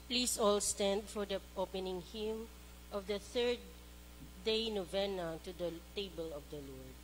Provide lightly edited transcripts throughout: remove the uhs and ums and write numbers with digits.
Please all stand for the opening hymn of the third day novena to the table of the Lord.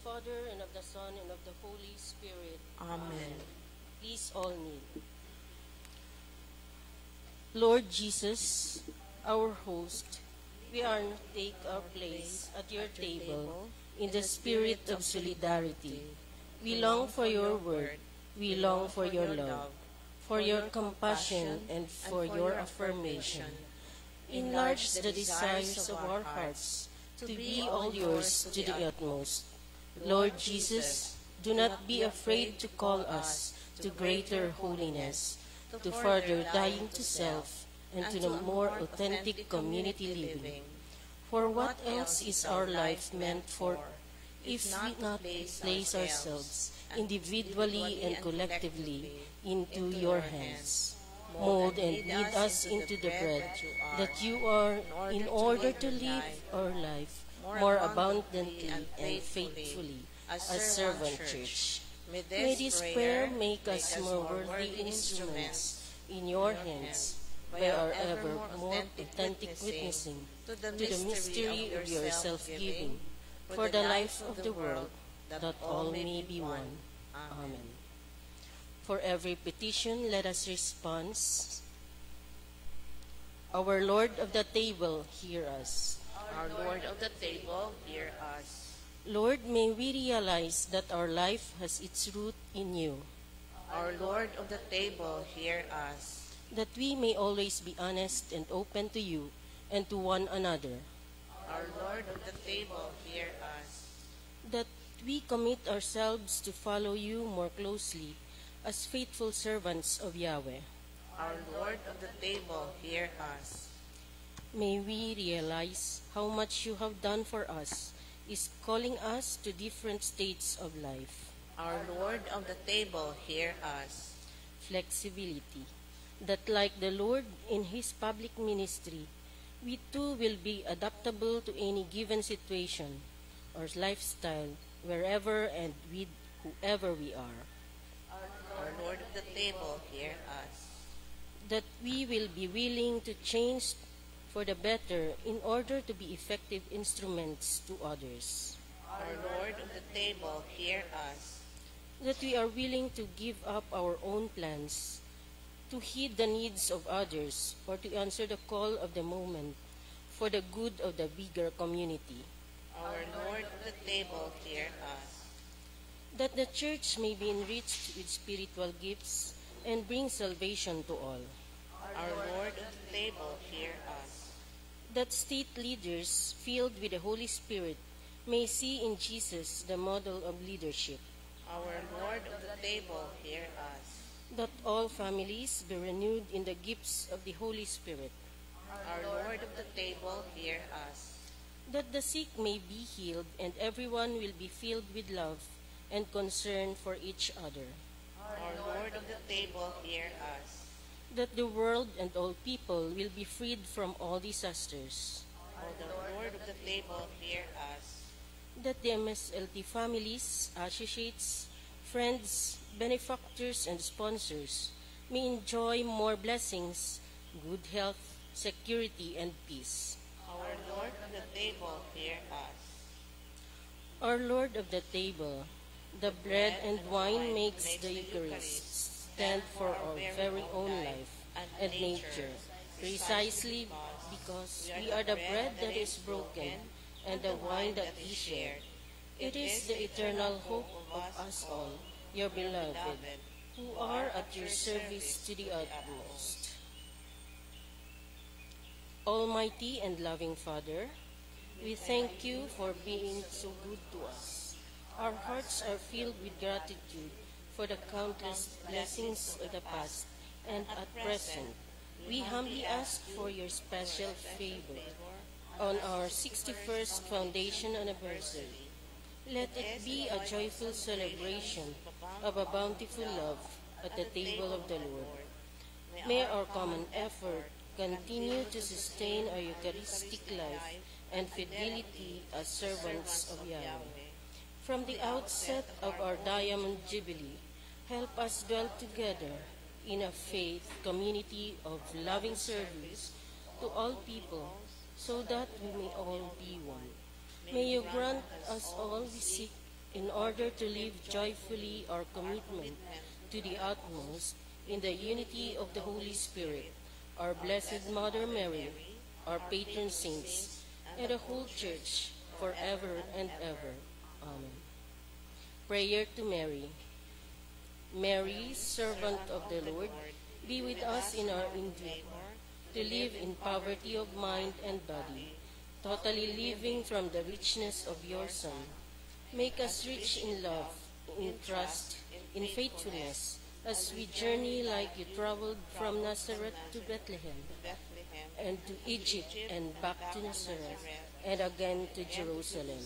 Father, and of the Son, and of the Holy Spirit. Amen. Please all kneel. Lord Jesus, our host, we are to take our place at your table in the spirit of solidarity. We long for your word. We long for your love, for your compassion, and for your affirmation. Enlarge the desires of our hearts to be all yours to the utmost. Lord Jesus, do not be afraid to call us to greater holiness, to further dying to self, and to the more authentic community living. For what else is our life meant for if we not place ourselves individually and collectively into your hands? Mold and knead us into the bread that you are, in order to live our life more abundantly and faithfully as servant church. May this prayer make us more worthy instruments in your hands by our ever more authentic witnessing to the mystery of your self-giving for the life of the world, that all may be one. Amen. For every petition, let us respond. Our Lord of the table, hear us. Our Lord of the table, hear us. Lord, may we realize that our life has its root in you. Our Lord of the table, hear us. That we may always be honest and open to you and to one another. Our Lord of the table, hear us. That we commit ourselves to follow you more closely as faithful servants of Yahweh. Our Lord of the table, hear us. May we realize how much you have done for us is calling us to different states of life. Our Lord of the table, hear us. Flexibility, that like the Lord in his public ministry, we too will be adaptable to any given situation or lifestyle wherever and with whoever we are. Our Lord of the table, hear us. That we will be willing to change for the better in order to be effective instruments to others. Our Lord of the table, hear us. That we are willing to give up our own plans, to heed the needs of others, or to answer the call of the moment for the good of the bigger community. Our Lord of the table, hear us. That the church may be enriched with spiritual gifts and bring salvation to all. Our Lord of the table, hear us. That state leaders filled with the Holy Spirit may see in Jesus the model of leadership. Our Lord of the table, hear us. That all families be renewed in the gifts of the Holy Spirit. Our Lord of the table, hear us. that the sick may be healed and everyone will be filled with love and concern for each other, Our Lord of the table, hear us. that the world and all people will be freed from all disasters, O the Lord of the table, hear us. that the MSLT families, associates, friends, benefactors, and sponsors may enjoy more blessings, good health, security, and peace. Our Lord of the table, hear us. Our Lord of the table, the bread and wine makes the Eucharist stand for our very own life and nature, precisely because we are the bread that is broken and the wine that we share. It is the eternal hope of us all, your beloved, who are at your service to the utmost. Almighty and loving Father, we thank you for being so good to us. Our hearts are filled with gratitude for the countless blessings of the past and at present. We humbly ask for your special favor on our 61st foundation anniversary. Let it be a joyful celebration of a bountiful love at the table of the Lord. May our common effort continue to sustain our Eucharistic life and fidelity as servants of Yahweh. From the outset of our Diamond Jubilee, help us dwell together in a faith community of loving service to all people, so that we may all be one. May you grant us all we seek in order to live joyfully our commitment to the utmost in the unity of the Holy Spirit, our Blessed Mother Mary, our patron saints, and the whole Church forever and ever. Amen. Prayer to Mary. Mary, servant of the Lord, be with us in our endeavor to live in poverty of mind and body, totally living from the richness of your Son. Make us rich in love, in trust, in faithfulness, as we journey like you traveled from Nazareth to Bethlehem, and to Egypt and back to Nazareth, and again to Jerusalem.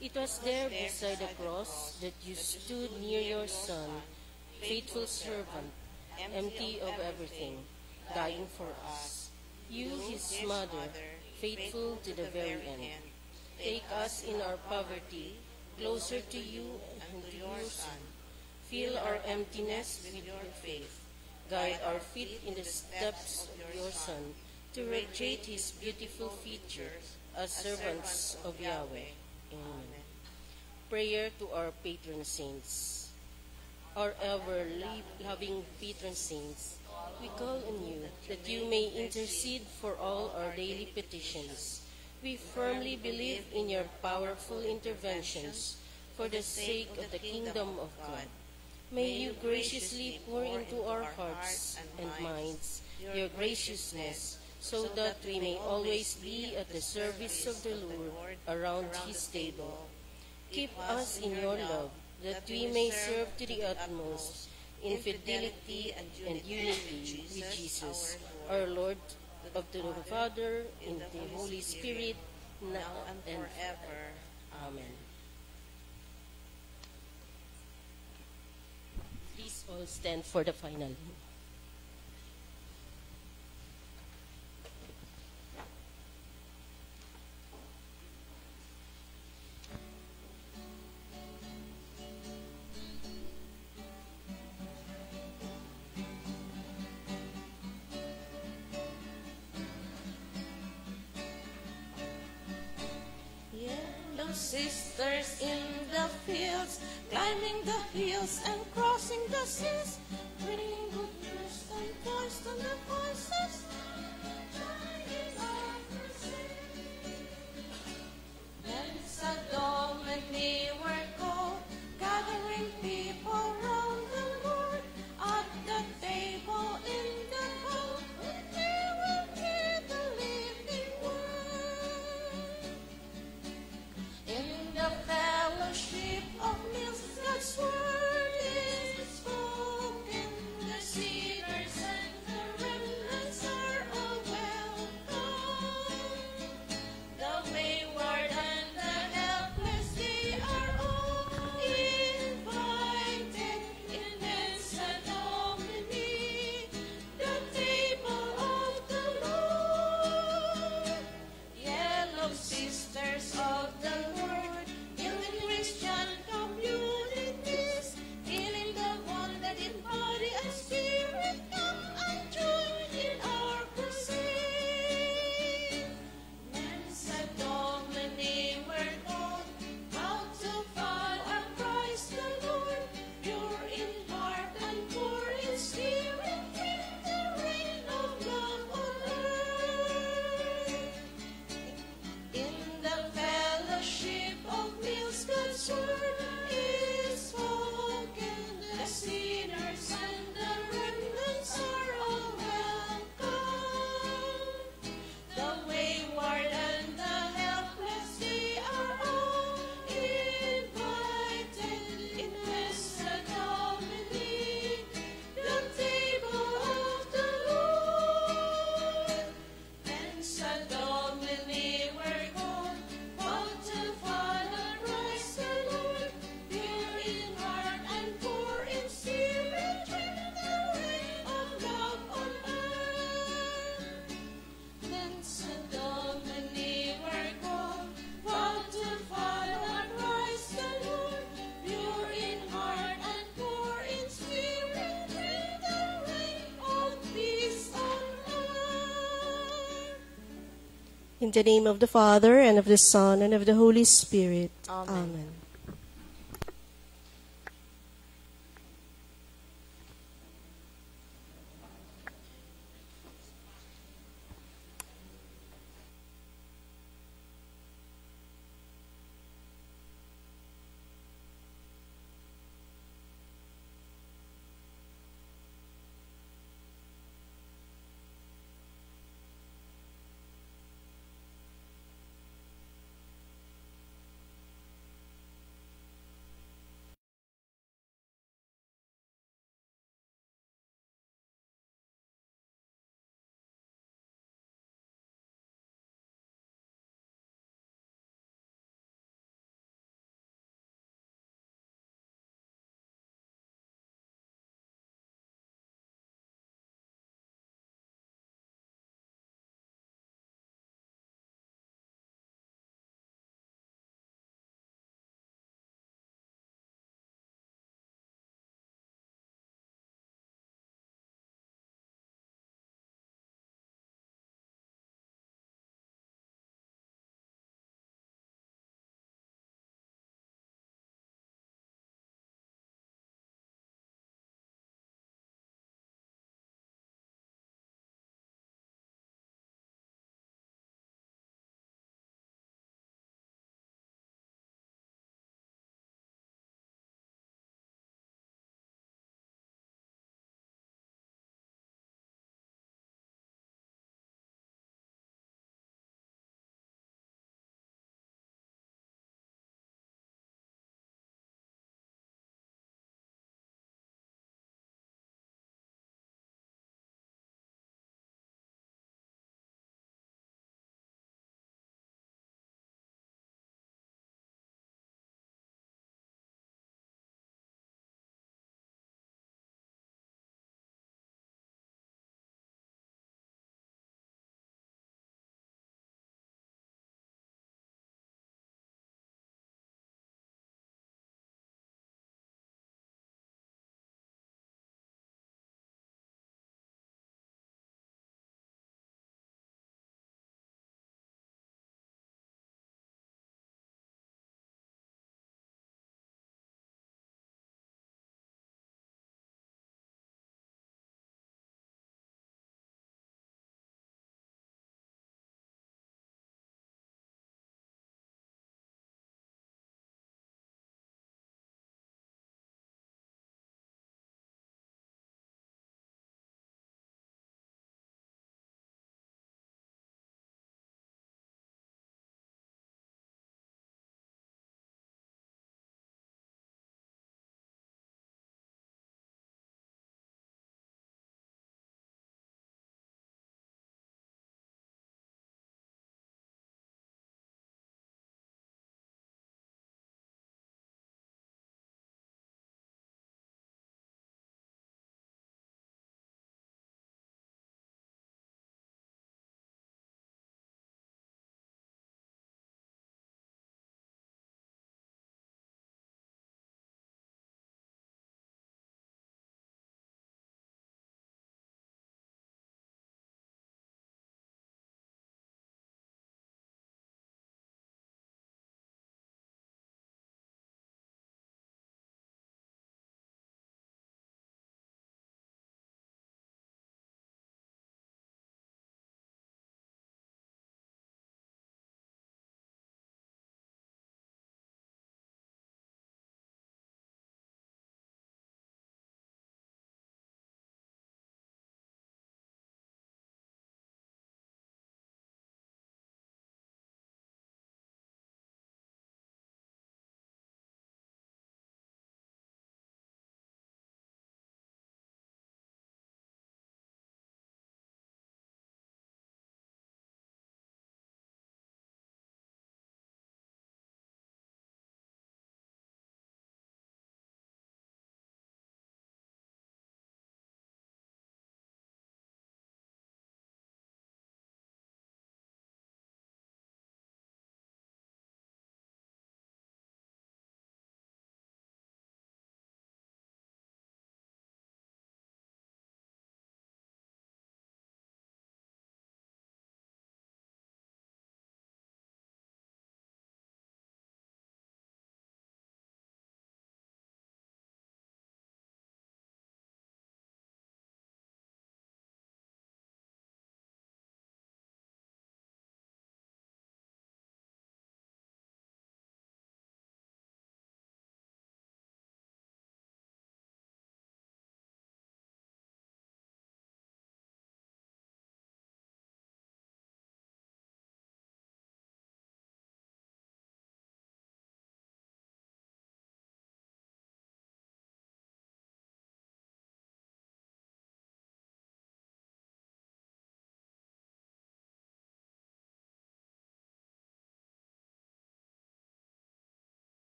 It was there beside the cross that you stood near your Son, faithful servant, empty of everything, dying for us. You, his mother, faithful to the very end. Take us in our poverty closer to you and to your Son. Fill our emptiness with your faith. Guide our feet in the steps of your Son to radiate his beautiful features as servants of Yahweh. Amen. Prayer to our patron saints. Our ever-loving patron saints, we call on you that you may intercede for all our daily petitions. We firmly believe in your powerful interventions for the sake of the kingdom of God. May you graciously pour into our hearts and minds your graciousness, so that we may always be at the service of the Lord around his table. Keep us in your love, that we may serve to the utmost in fidelity and unity with Jesus, our Lord, of the Father, in the Holy Spirit, now and forever. Amen. Please all stand for the final hymn. Sisters in the fields, climbing the hills and crossing the seas, bringing good news and voice to the voices, shining over sea. Then Sodom and we were called, gathering people round the Lord, at the table in the hall, we will hear the living word. In the fellowship of meals, God's word is spoken In the name of the Father, and of the Son, and of the Holy Spirit. Amen.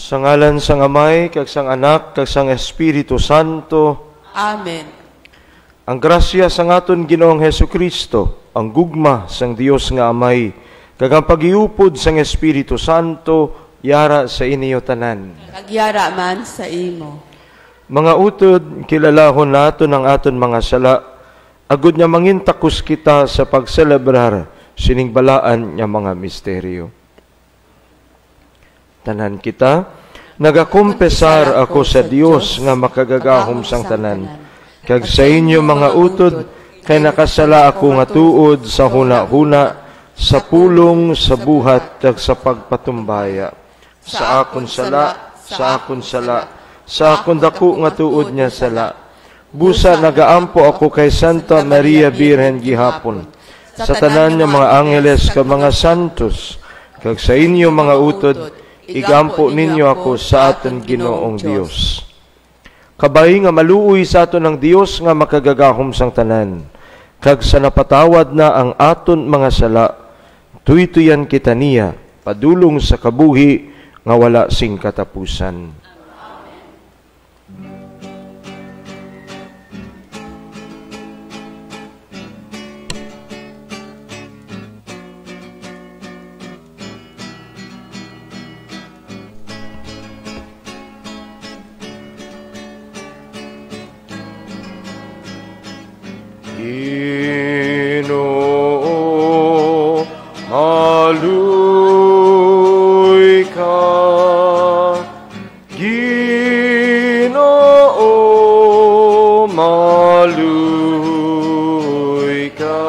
Sa ngalan sang Amay, kag sang Anak, kag sang Espiritu Santo. Amen. Ang grasya sang aton Ginoong Hesukristo, ang gugma sang Dios nga Amay, kag ang pagiupod sang Espiritu Santo, yara sa inyo tanan. Kagyara man sa imo. Mga utod, kilalahon naton ang aton mga sala, agud nya mangintakos kita sa pagselebrar sining balaan nya mga misteryo. Tanan kita, nagakumpesar ako sa Dios nga makagagahom sang tanan. Kag sa inyo mga utod, kay nakasala ako nga tuod sa huna-huna, sa pulong, sa buhat, kag sa pagpatumbaya. Sa akon sala, sa akon sala, sa akon dako nga tuod niya sala. Busa nagaampo ako kay Santa Maria Birhen gihapon, sa tanan niya mga angeles ka mga santos, kag sa inyo mga utod, igampo ninyo ako sa aton Ginoong Dios. Kabay nga maluoy sa aton ng Dios nga makagagahom sang tanan, kag sa napatawad na ang aton mga sala, tuytuyan kita niya, padulong sa kabuhi nga wala sing katapusan. Ginoo, maluoy ka. Ginoo, maluoy ka.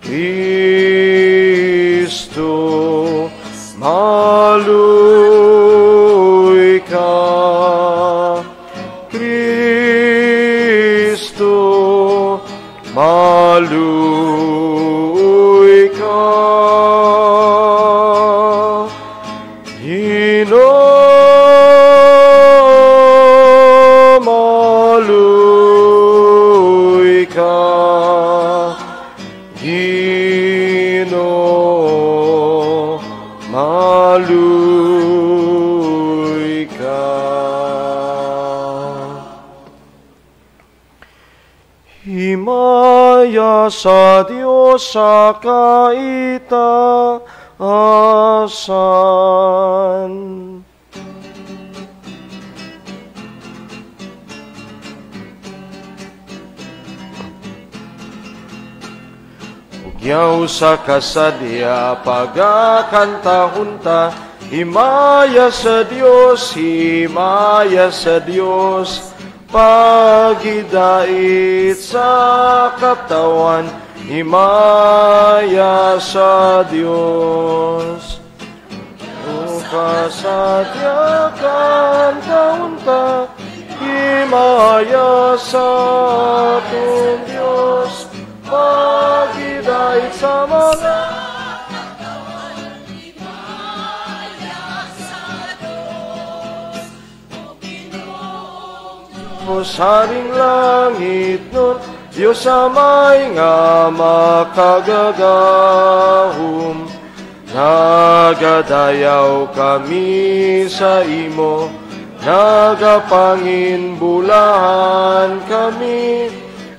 Kristo, maluoy ka. Maluoy ka, Ginoo, maluoy ka, Ginoo, maluoy ka. Himaya sa Diyos sa kaitaasan. Ugyaw sa kasadya pagakantahunta, himaya sa Diyos, himaya sa Diyos, pagidait sa katawan, himaya sa Diyos. O kasadya kantahunta, himaya sa ating Diyos, pagidait sa mga saring langit nun, Diyos Amay nga makagagahom. Nagadayaw kami sa imo, nagapanginbulahan kami,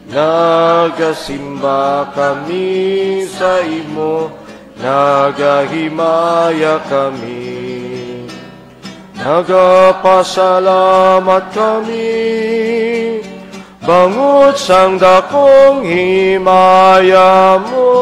nagasimba kami sa imo, nagahimaya kami. Nagapasalamat kami, bangut sang dakong himaya mo.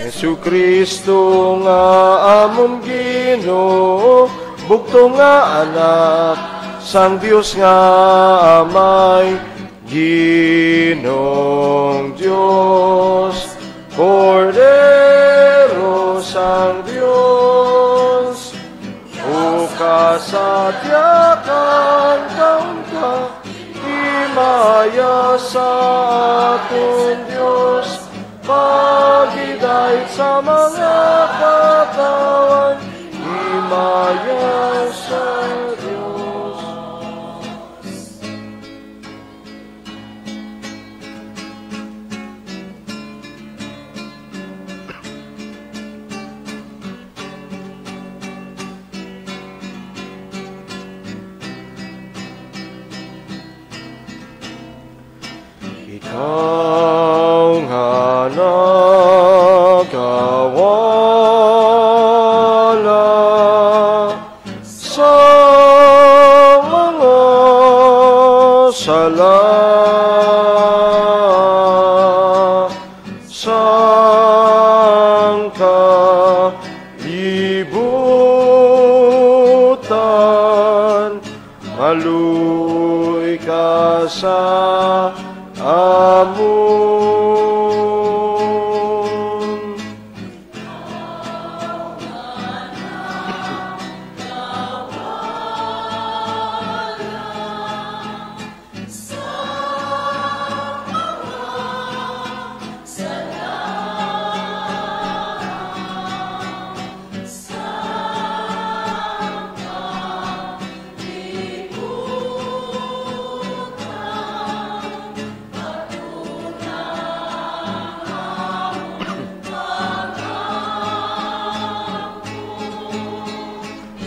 Jesu-Kristo nga among Ginoo, bugto nga anak, sang Dios nga Amay, Ginong Dios, Cordero sang Dios, o kasadyakan taon ka, himaya sa aton Dios, pagidait sa mga katawan, himaya sa Diyos. Ikaw nga nagkawala sa mga sala, sang kalibutan, maluy ka sa amon.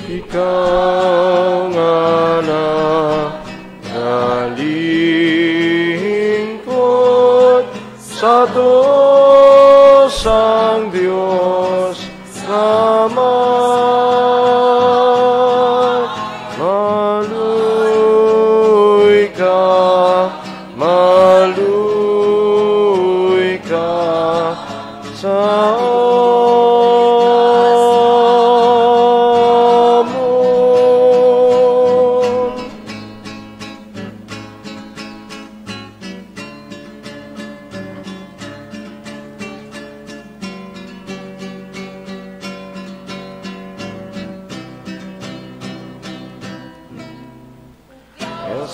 Ikaw nga nagalingkod sa dosang Diyos naman. Maluy ka sa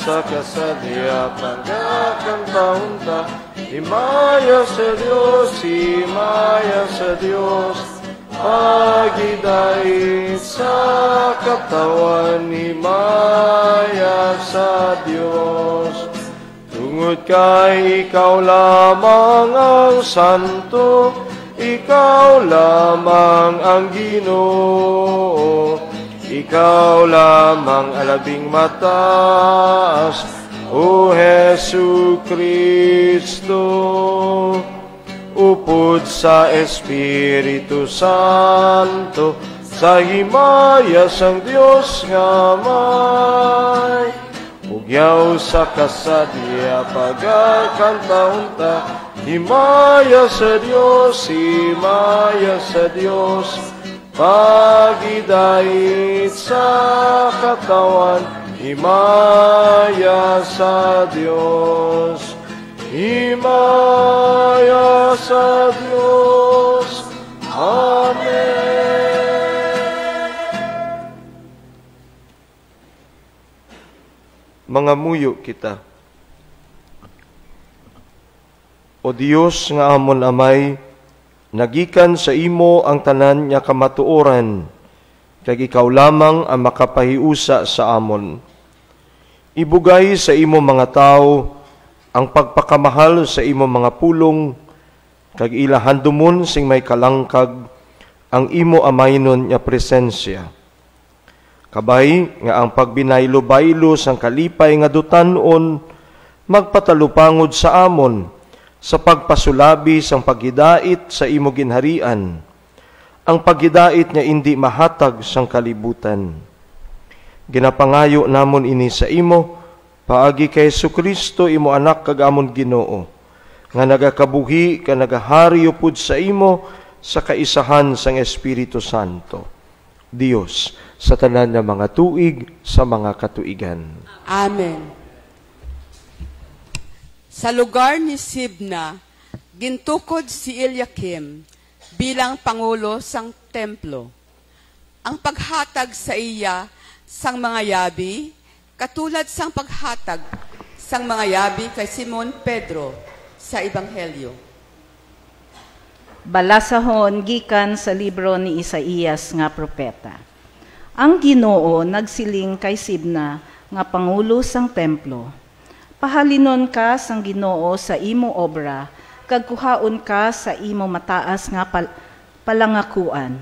sa kasadya pagkakang taunta, himaya sa Diyos, himaya sa Diyos, pagidait sa katawan, himaya sa Diyos. Tungod kay ikaw lamang ang santo, ikaw lamang ang Ginoo, ikaw lamang alabing mataas, O Hesu Kristo. Upod sa Espiritu Santo, sa himaya sang Dios nga may, ugyaw sa kasadya pagkakantaunta, himaya sa Dios, himaya sa Dios, pagidait sa katawan, himaya sa Diyos, himaya sa Diyos. Amen. Mga muyo kita, O Diyos nga amon amay, nagikan sa imo ang tanan nga kamatuoran, kag ikaw lamang ang makapahiusa sa amon. Ibugay sa imo mga tao ang pagpakamahal sa imo mga pulong, kag ilahandumon sing may kalangkag ang imo amaynon nga presensya. Kabay nga ang pagbinaylo-baylo sang kalipay nga dutanon magpatalupangod sa amon, sa pagpasulabi sang paghidait sa imo ginharian, ang paghidait nga indi mahatag sang kalibutan. Ginapangayo namon ini sa imo, paagi kay Jesu-Kristo imo anak kag amon Ginoo, nga nagakabuhi ka nagahari upod sa imo sa kaisahan sang Espiritu Santo, Dios sa tanan nga mga tuig sa mga katuigan. Amen. Sa lugar ni Sibna, gintukod si Eliakim bilang pangulo sang templo. Ang paghatag sa iya sang mga yabi, katulad sang paghatag sang mga yabi kay Simon Pedro sa Ebanghelyo. Balasahon gikan sa libro ni Isaías nga propeta. Ang Ginoo nagsiling kay Sibna nga pangulo sang templo. Pahalinon ka sang Ginoo sa imo obra, kag kuhaon ka sa imo mataas nga palangakuan.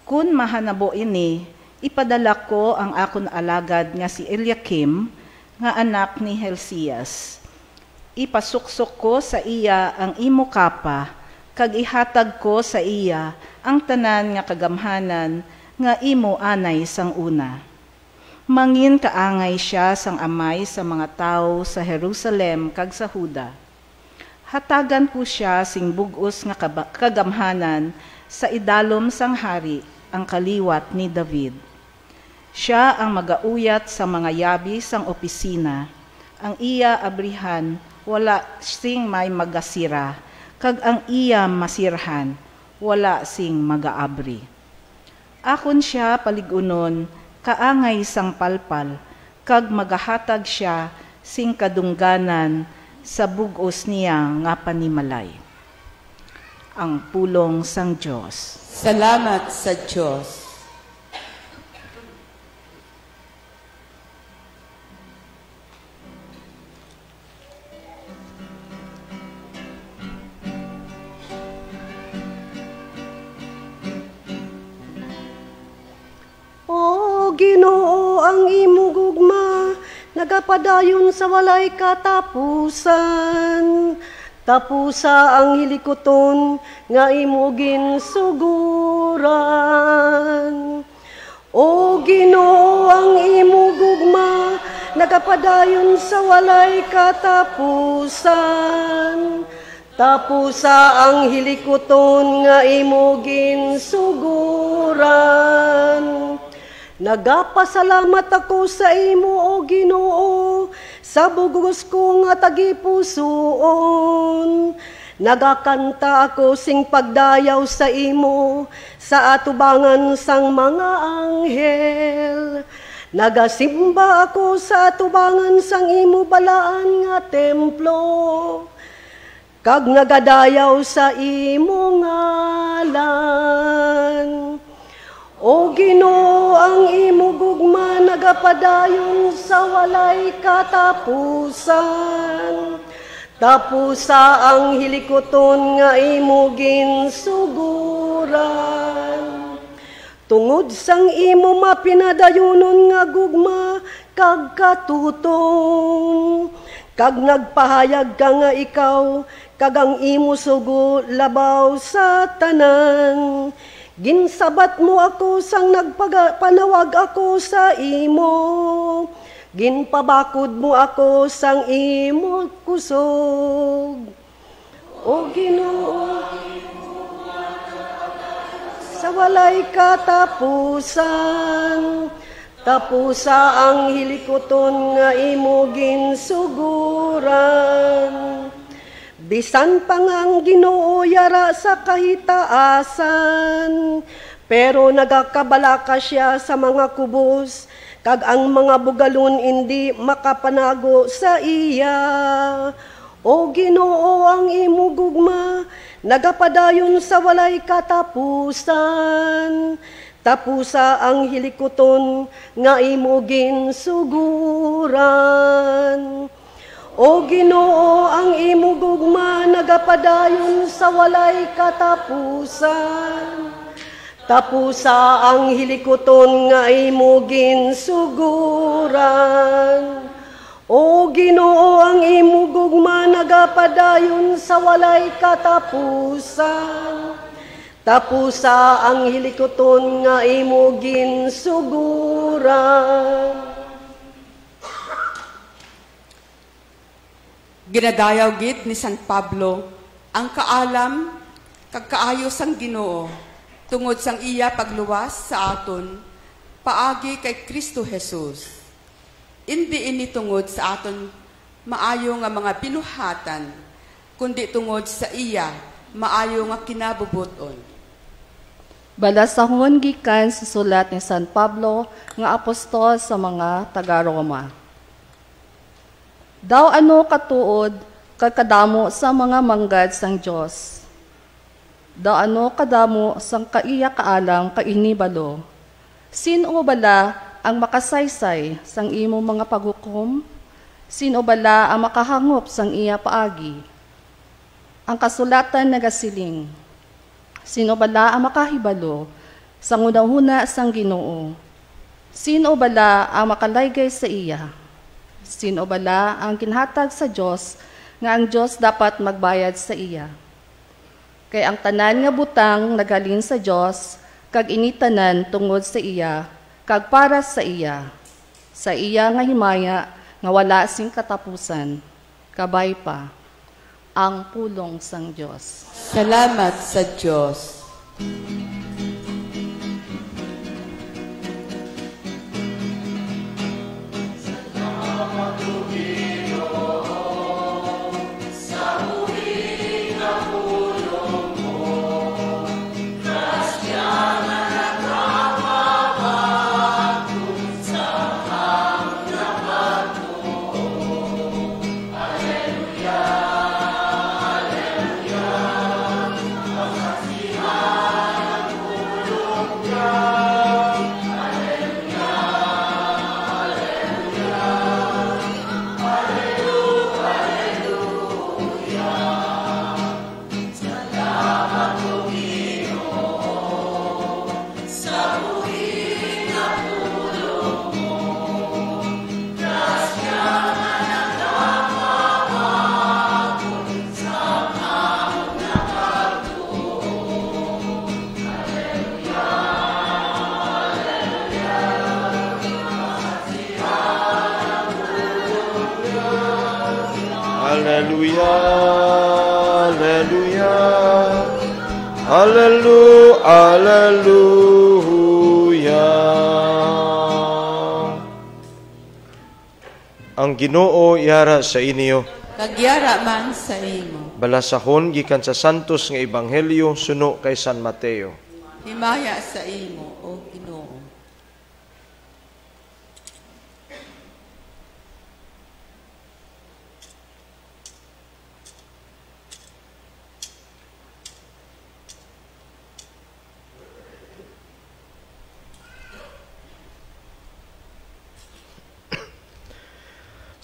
Kun mahanabo ini, ipadala ko ang akon alagad nga si Eliakim, nga anak ni Helcias. Ipasuksok ko sa iya ang imo kapa, kag ihatag ko sa iya ang tanan nga kagamhanan nga imo anay sang una. Mangin kaangay siya sang amay sa mga tao sa Jerusalem kag sa Huda. Hatagan ko siya sing bugos nga kagamhanan sa idalom sang hari, ang kaliwat ni David. Siya ang magauyat sa mga yabi sang opisina, ang iya abrihan wala sing may magasira, kag ang iya masirhan, wala sing magaabri. Akon siya paligunon, kaangay sang palpal, kag magahatag siya sing kadungganan sa bugos niya nga panimalay. Ang pulong sang Diyos. Salamat sa Diyos. Ginoo ang imong gugma, nagapadayon sa walay katapusan. Tapusa ang hilikoton nga imo ginsuguran. O Ginoo ang imong gugma, nagapadayon sa walay katapusan. Tapusa ang hilikoton nga imo ginsuguran. Nagapasalamat ako sa imo, O Ginoo, sa bugos ko nga tagipusoon. Nagakanta ako sing pagdayaw sa imo, sa atubangan sang mga anghel. Nagasimba ako sa atubangan sang imo balaan nga templo, kag nagadayaw sa imo ngalan. O Ginoo ang imo gugma, nagapadayon sa walay katapusan. Tapusa ang hilikoton nga imo ginsuguran. Tungod sang imo mapinadayunon nga gugma kag katutong, kag nagpahayag ka nga ikaw kag ang imo sugo labaw sa tanan. Ginsabat mo ako sang nagpanawag ako sa imo. Ginpabakod mo ako sang imo kusog. O Ginoo, sa walay katapusan, tapusa ang hilikoton nga imo ginsuguran. Bisan pa ngang Ginoo yara sa kahitaasan, pero nagakabalaka siya sa mga kubos, kag ang mga bugalon hindi makapanago sa iya. O Ginoo ang imo gugma, nagapadayon sa walay katapusan. Tapusa ang hilikoton nga imo ginsuguran. O Ginoo ang imo gugma, nagapadayon sa walay katapusan. Tapusa ang hilikoton nga imo ginsuguran. O Ginoo ang imo gugma, nagapadayon sa walay katapusan. Tapusa ang hilikoton nga imo ginsuguran. Ginadayaw gid ni San Pablo ang kaalam kag kaayo sang Ginoo tungod sang iya pagluwas sa aton paagi kay Kristo Jesus. Indi ini tungod sa aton maayo nga mga binuhatan, kundi tungod sa iya maayo nga kinabubuton. Balasahon gikan sa sulat ni San Pablo nga apostol sa mga taga-Roma. Daw ano katuod, kakadamo sa mga manggad sang Diyos. Daano kadamo sang kaiya kaalang kainibalo. Sino bala ang makasaysay sang imo mga paghukom? Sino bala ang makahangop sang iya paagi? Ang kasulatan nagasiling. Sino bala ang makahibalo sang unahuna sang Ginoo? Sino bala ang makalaygay sa iya? Sino bala ang kinhatag sa Dios nga ang Dios dapat magbayad sa iya? Kay ang tanan nga butang nagalin sa Dios, kag initanan tungod sa iya, kag para sa iya nga himaya nga wala sing katapusan, kabay pa ang pulong sang Dios. Salamat sa Diyos. Hallelujah, hallelujah, hallelujah, hallelujah. Ang Ginoo yara sa inyo. Kagyara man sa imo. Balasahon gikan sa santos nga ebanghelyo suno kay San Mateo. Himaya sa imo, O Ginoo.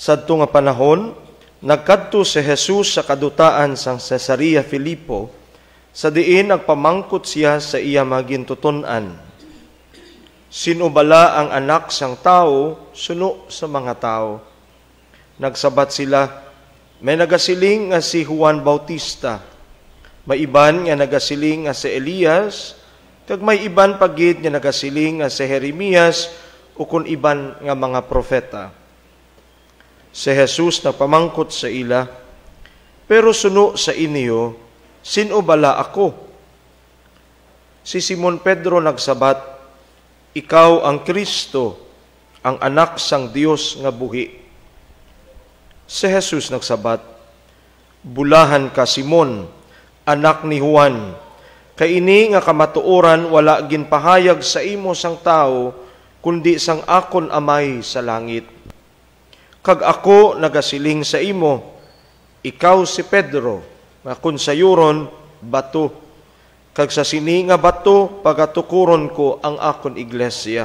Sadto nga panahon, nagkadto si Jesus sa kadutaan sang Cesarea Filipo, sa diin nagpamangkot siya sa iya magintuton-an. Sino bala ang anak sang tao, suno sa mga tao. Nagsabat sila, may nagasiling nga si Juan Bautista, may iban nga nagasiling nga si Elias, kag may iban pagid nga nagasiling nga si Jeremias, o kun iban nga mga propeta. Si Jesus nagpamangkot sa ila, pero suno sa inyo, sino bala ako? Si Simon Pedro nagsabat, ikaw ang Kristo, ang anak sang Dios nga buhi. Si Jesus nagsabat, bulahan ka Simon, anak ni Juan, kay ini nga kamatuoran wala ginpahayag sa imo sang tao, kundi sang akon Amay sa langit. Kag ako nagasiling sa imo, ikaw si Pedro, nga kun sayuron, bato. Kag sa sini nga bato, pagatukuron ko ang akon iglesia.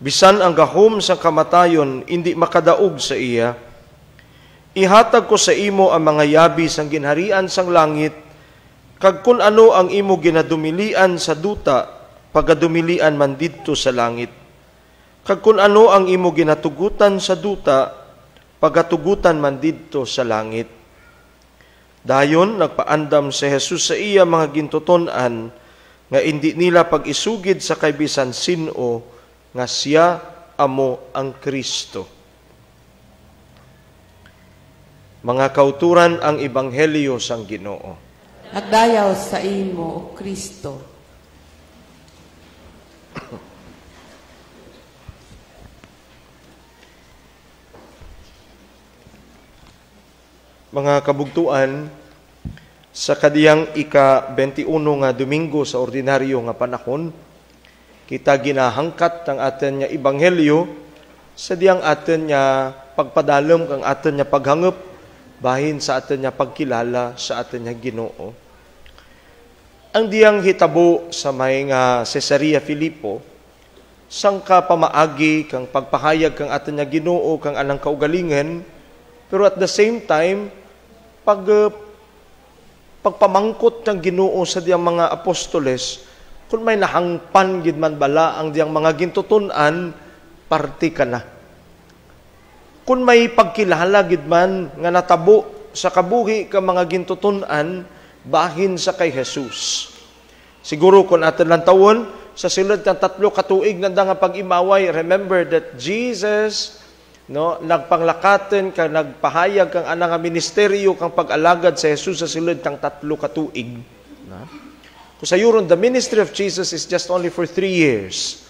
Bisan ang gahom sa kamatayon, hindi makadaog sa iya. Ihatag ko sa imo ang mga yabi sang ginharian sang langit, kag kun ano ang imo ginadumilian sa duta, pagadumilian man didto sa langit. Kag kun ano ang imo ginatugutan sa duta, pagatugutan man didto sa langit. Dayon nagpaandam si Jesus sa iya mga gintuton-an nga hindi nila pag-isugid sa kaybisan sino nga siya amo ang Kristo. Mga kauturan ang ebanghelyo sang Ginoo. Nagdayaw sa imo, O Kristo. Mga kabugtuan, sa kadiyang ika-21 nga Domingo sa ordinaryo nga panahon, kita ginahangkat ang atin nga ebanghelyo sa diyang atin nga pagpadalom kang atin nga paghangop bahin sa atin nga pagkilala sa atin nga Ginoo. ang diyang hitabo sa may nga Cesarea Filipo, sang ka pamaagi kang pagpahayag kang atin nga Ginoo kang anang kaugalingan, pero at the same time pagpamangkot ng Ginoo sa diyang mga apostoles, kung may nahangpan gid man bala ang diyang mga gintutunan, parti ka na. Kung may pagkilala gid man nga natabo sa kabuhi ka mga gintutunan, bahin sa kay Jesus. Siguro kung atin lang tawon, sa silid ng 3 katuig nanda nga pag-imaway, remember that Jesus nagpanglakaten ka nagpahayag kang ana nga ministeryo kang pag-alagad sa Jesus sa silid ng 3 katuig. Kung sa yuron, the ministry of Jesus is just only for 3 years.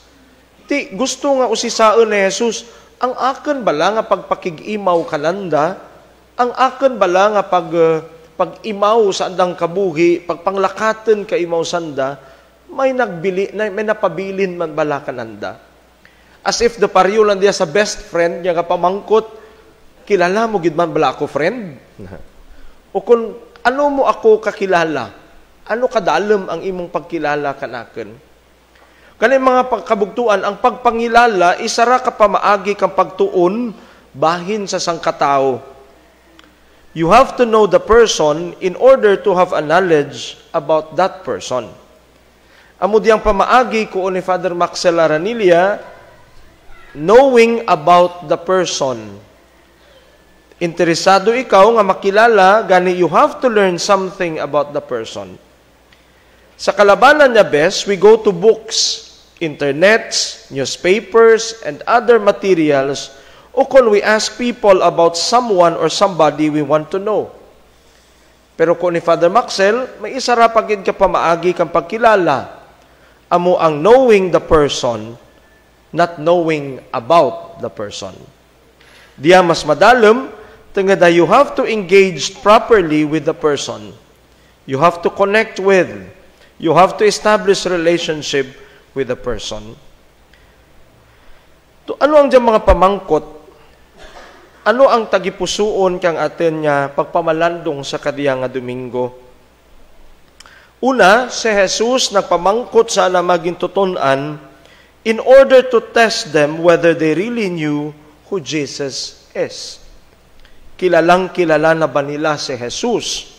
Ti gusto nga usisaon ni Jesus, ang akin bala nga pagpakig-imaw kananda, ang akin bala nga pag-imaw sa andang kabuhi, pagpanglakaten ka imaw sanda, may napabilin man bala kananda. As if the pariyo lang diya sa best friend niya nga pamangkot, kilala mo gid man bala ako friend? O kung ano mo ako kakilala, ano kadalam ang imong pagkilala kanaken? Kani mga pagkabugtuan, ang pagpangilala, isara ka pamaagi kang pagtuon, bahin sa sangkatao. You have to know the person in order to have a knowledge about that person. Amo diyang pamaagi ko ni Father Maxel Aranilla, knowing about the person. Interesado ikaw nga makilala, gani you have to learn something about the person. Sa kalabanan niya best, we go to books, internets, newspapers, and other materials, o kung we ask people about someone or somebody we want to know. Pero kung ni Father Maxel, may isara pagid ka pamaagi kang pagkilala. Amo ang knowing the person, not knowing about the person. Diya mas madalam, tangada you have to engage properly with the person. You have to connect with. You have to establish relationship with the person. Ano ang diyang mga pamangkot? Ano ang tagipusuon kang atin nga pagpamalandong sa kadiyang nga Domingo? Una, si Jesus nagpamangkot sa maging tutunan in order to test them whether they really knew who Jesus is. Kilalang kilala na ba nila si Jesus?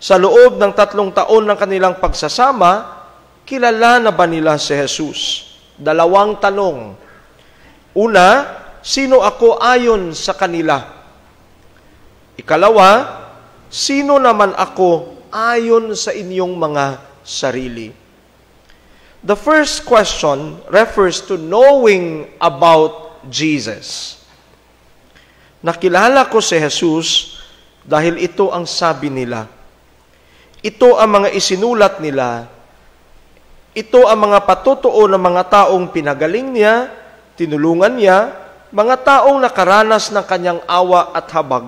Sa loob ng 3 taon ng kanilang pagsasama, kilala na ba nila si Jesus? 2 tanong. Una, sino ako ayon sa kanila? Ikalawa, sino naman ako ayon sa inyong mga sarili? The first question refers to knowing about Jesus. Nakilala ko si Jesus dahil ito ang sabi nila. Ito ang mga isinulat nila. Ito ang mga patutuo ng mga taong pinagaling niya, tinulungan niya, mga taong nakaranas ng kanyang awa at habag.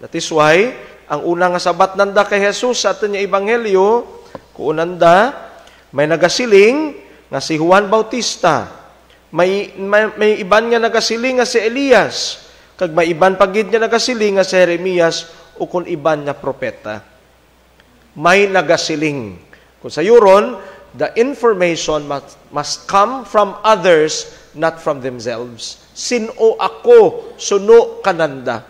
That is why, ang unang sabat nanda kay Jesus sa atin niya ebanghelyo, kuunanda, may nagasiling nga si Juan Bautista. May iban nga nagasiling nga si Elias. Kag may iban pagid nga nagasiling nga si Jeremias o kung iban nga propeta. May nagasiling. Kung sa yuron, the information must come from others, not from themselves. Sino ako, suno kananda.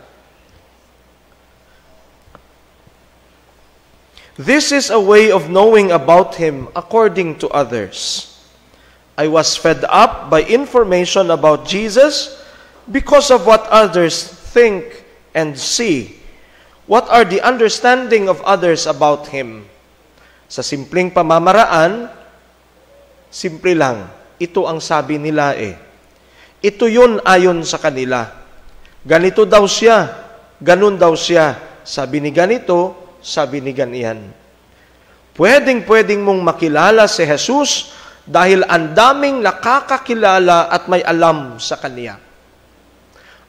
This is a way of knowing about Him according to others. I was fed up by information about Jesus because of what others think and see. What are the understanding of others about Him? Sa simpleng pamamaraan, simple lang. Ito ang sabi nila Ito yun ayon sa kanila. Ganito daw siya, ganun daw siya. Sabi ni ganito, sabi ni ganiyan. Pwedeng mong makilala si Jesus dahil ang daming nakakakilala at may alam sa Kanya.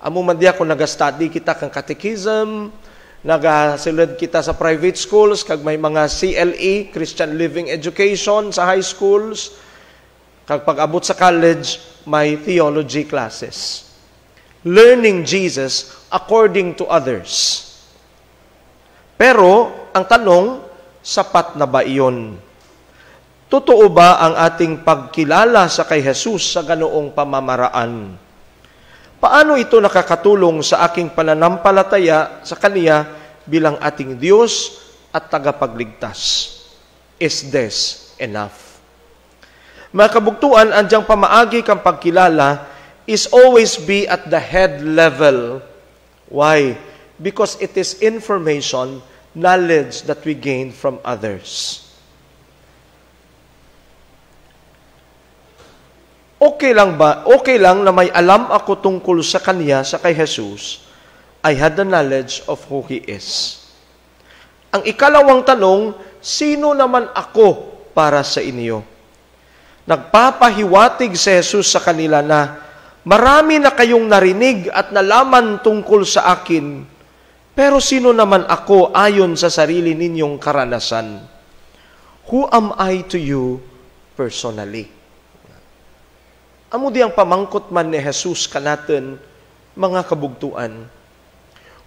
Amo man diya kung nag-study kita kang catechism, nagasilid kita sa private schools, kag may mga CLE, Christian Living Education sa high schools, kag pag-abot sa college, may theology classes. Learning Jesus according to others. Pero, ang tanong, sapat na ba iyon? Totoo ba ang ating pagkilala sa kay Jesus sa ganoong pamamaraan? Paano ito nakakatulong sa aking pananampalataya sa Kaniya bilang ating Diyos at tagapagligtas? Is this enough? Mga kabugtuan, andyang pamaagi kang pagkilala is always be at the head level. Why? Because it is information, knowledge that we gain from others. Okay lang ba? Okay lang na may alam ako tungkol sa Kanya, sa kay Jesus. I had the knowledge of who He is. Ang ikalawang tanong, sino naman ako para sa inyo? Nagpapahiwatig si Jesus sa kanila na marami na kayong narinig at nalaman tungkol sa akin, pero sino naman ako ayon sa sarili ninyong karanasan? Who am I to you personally? Amo di ang pamangkot man ni Jesus kanatin, mga kabugtuan.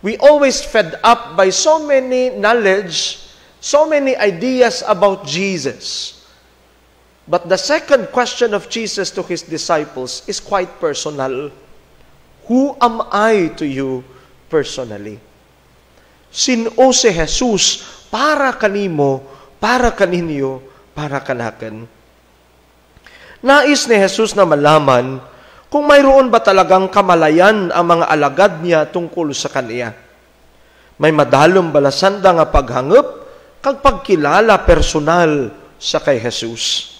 We always fed up by so many knowledge, so many ideas about Jesus. But the second question of Jesus to His disciples is quite personal. Who am I to you personally? Sino si Jesus para kanimo, para kaninyo, para kanakan? Nais ni Jesus na malaman kung mayroon ba talagang kamalayan ang mga alagad niya tungkol sa Kaniya. May madalom balasanda nga paghangop kag pagkilala personal sa kay Jesus.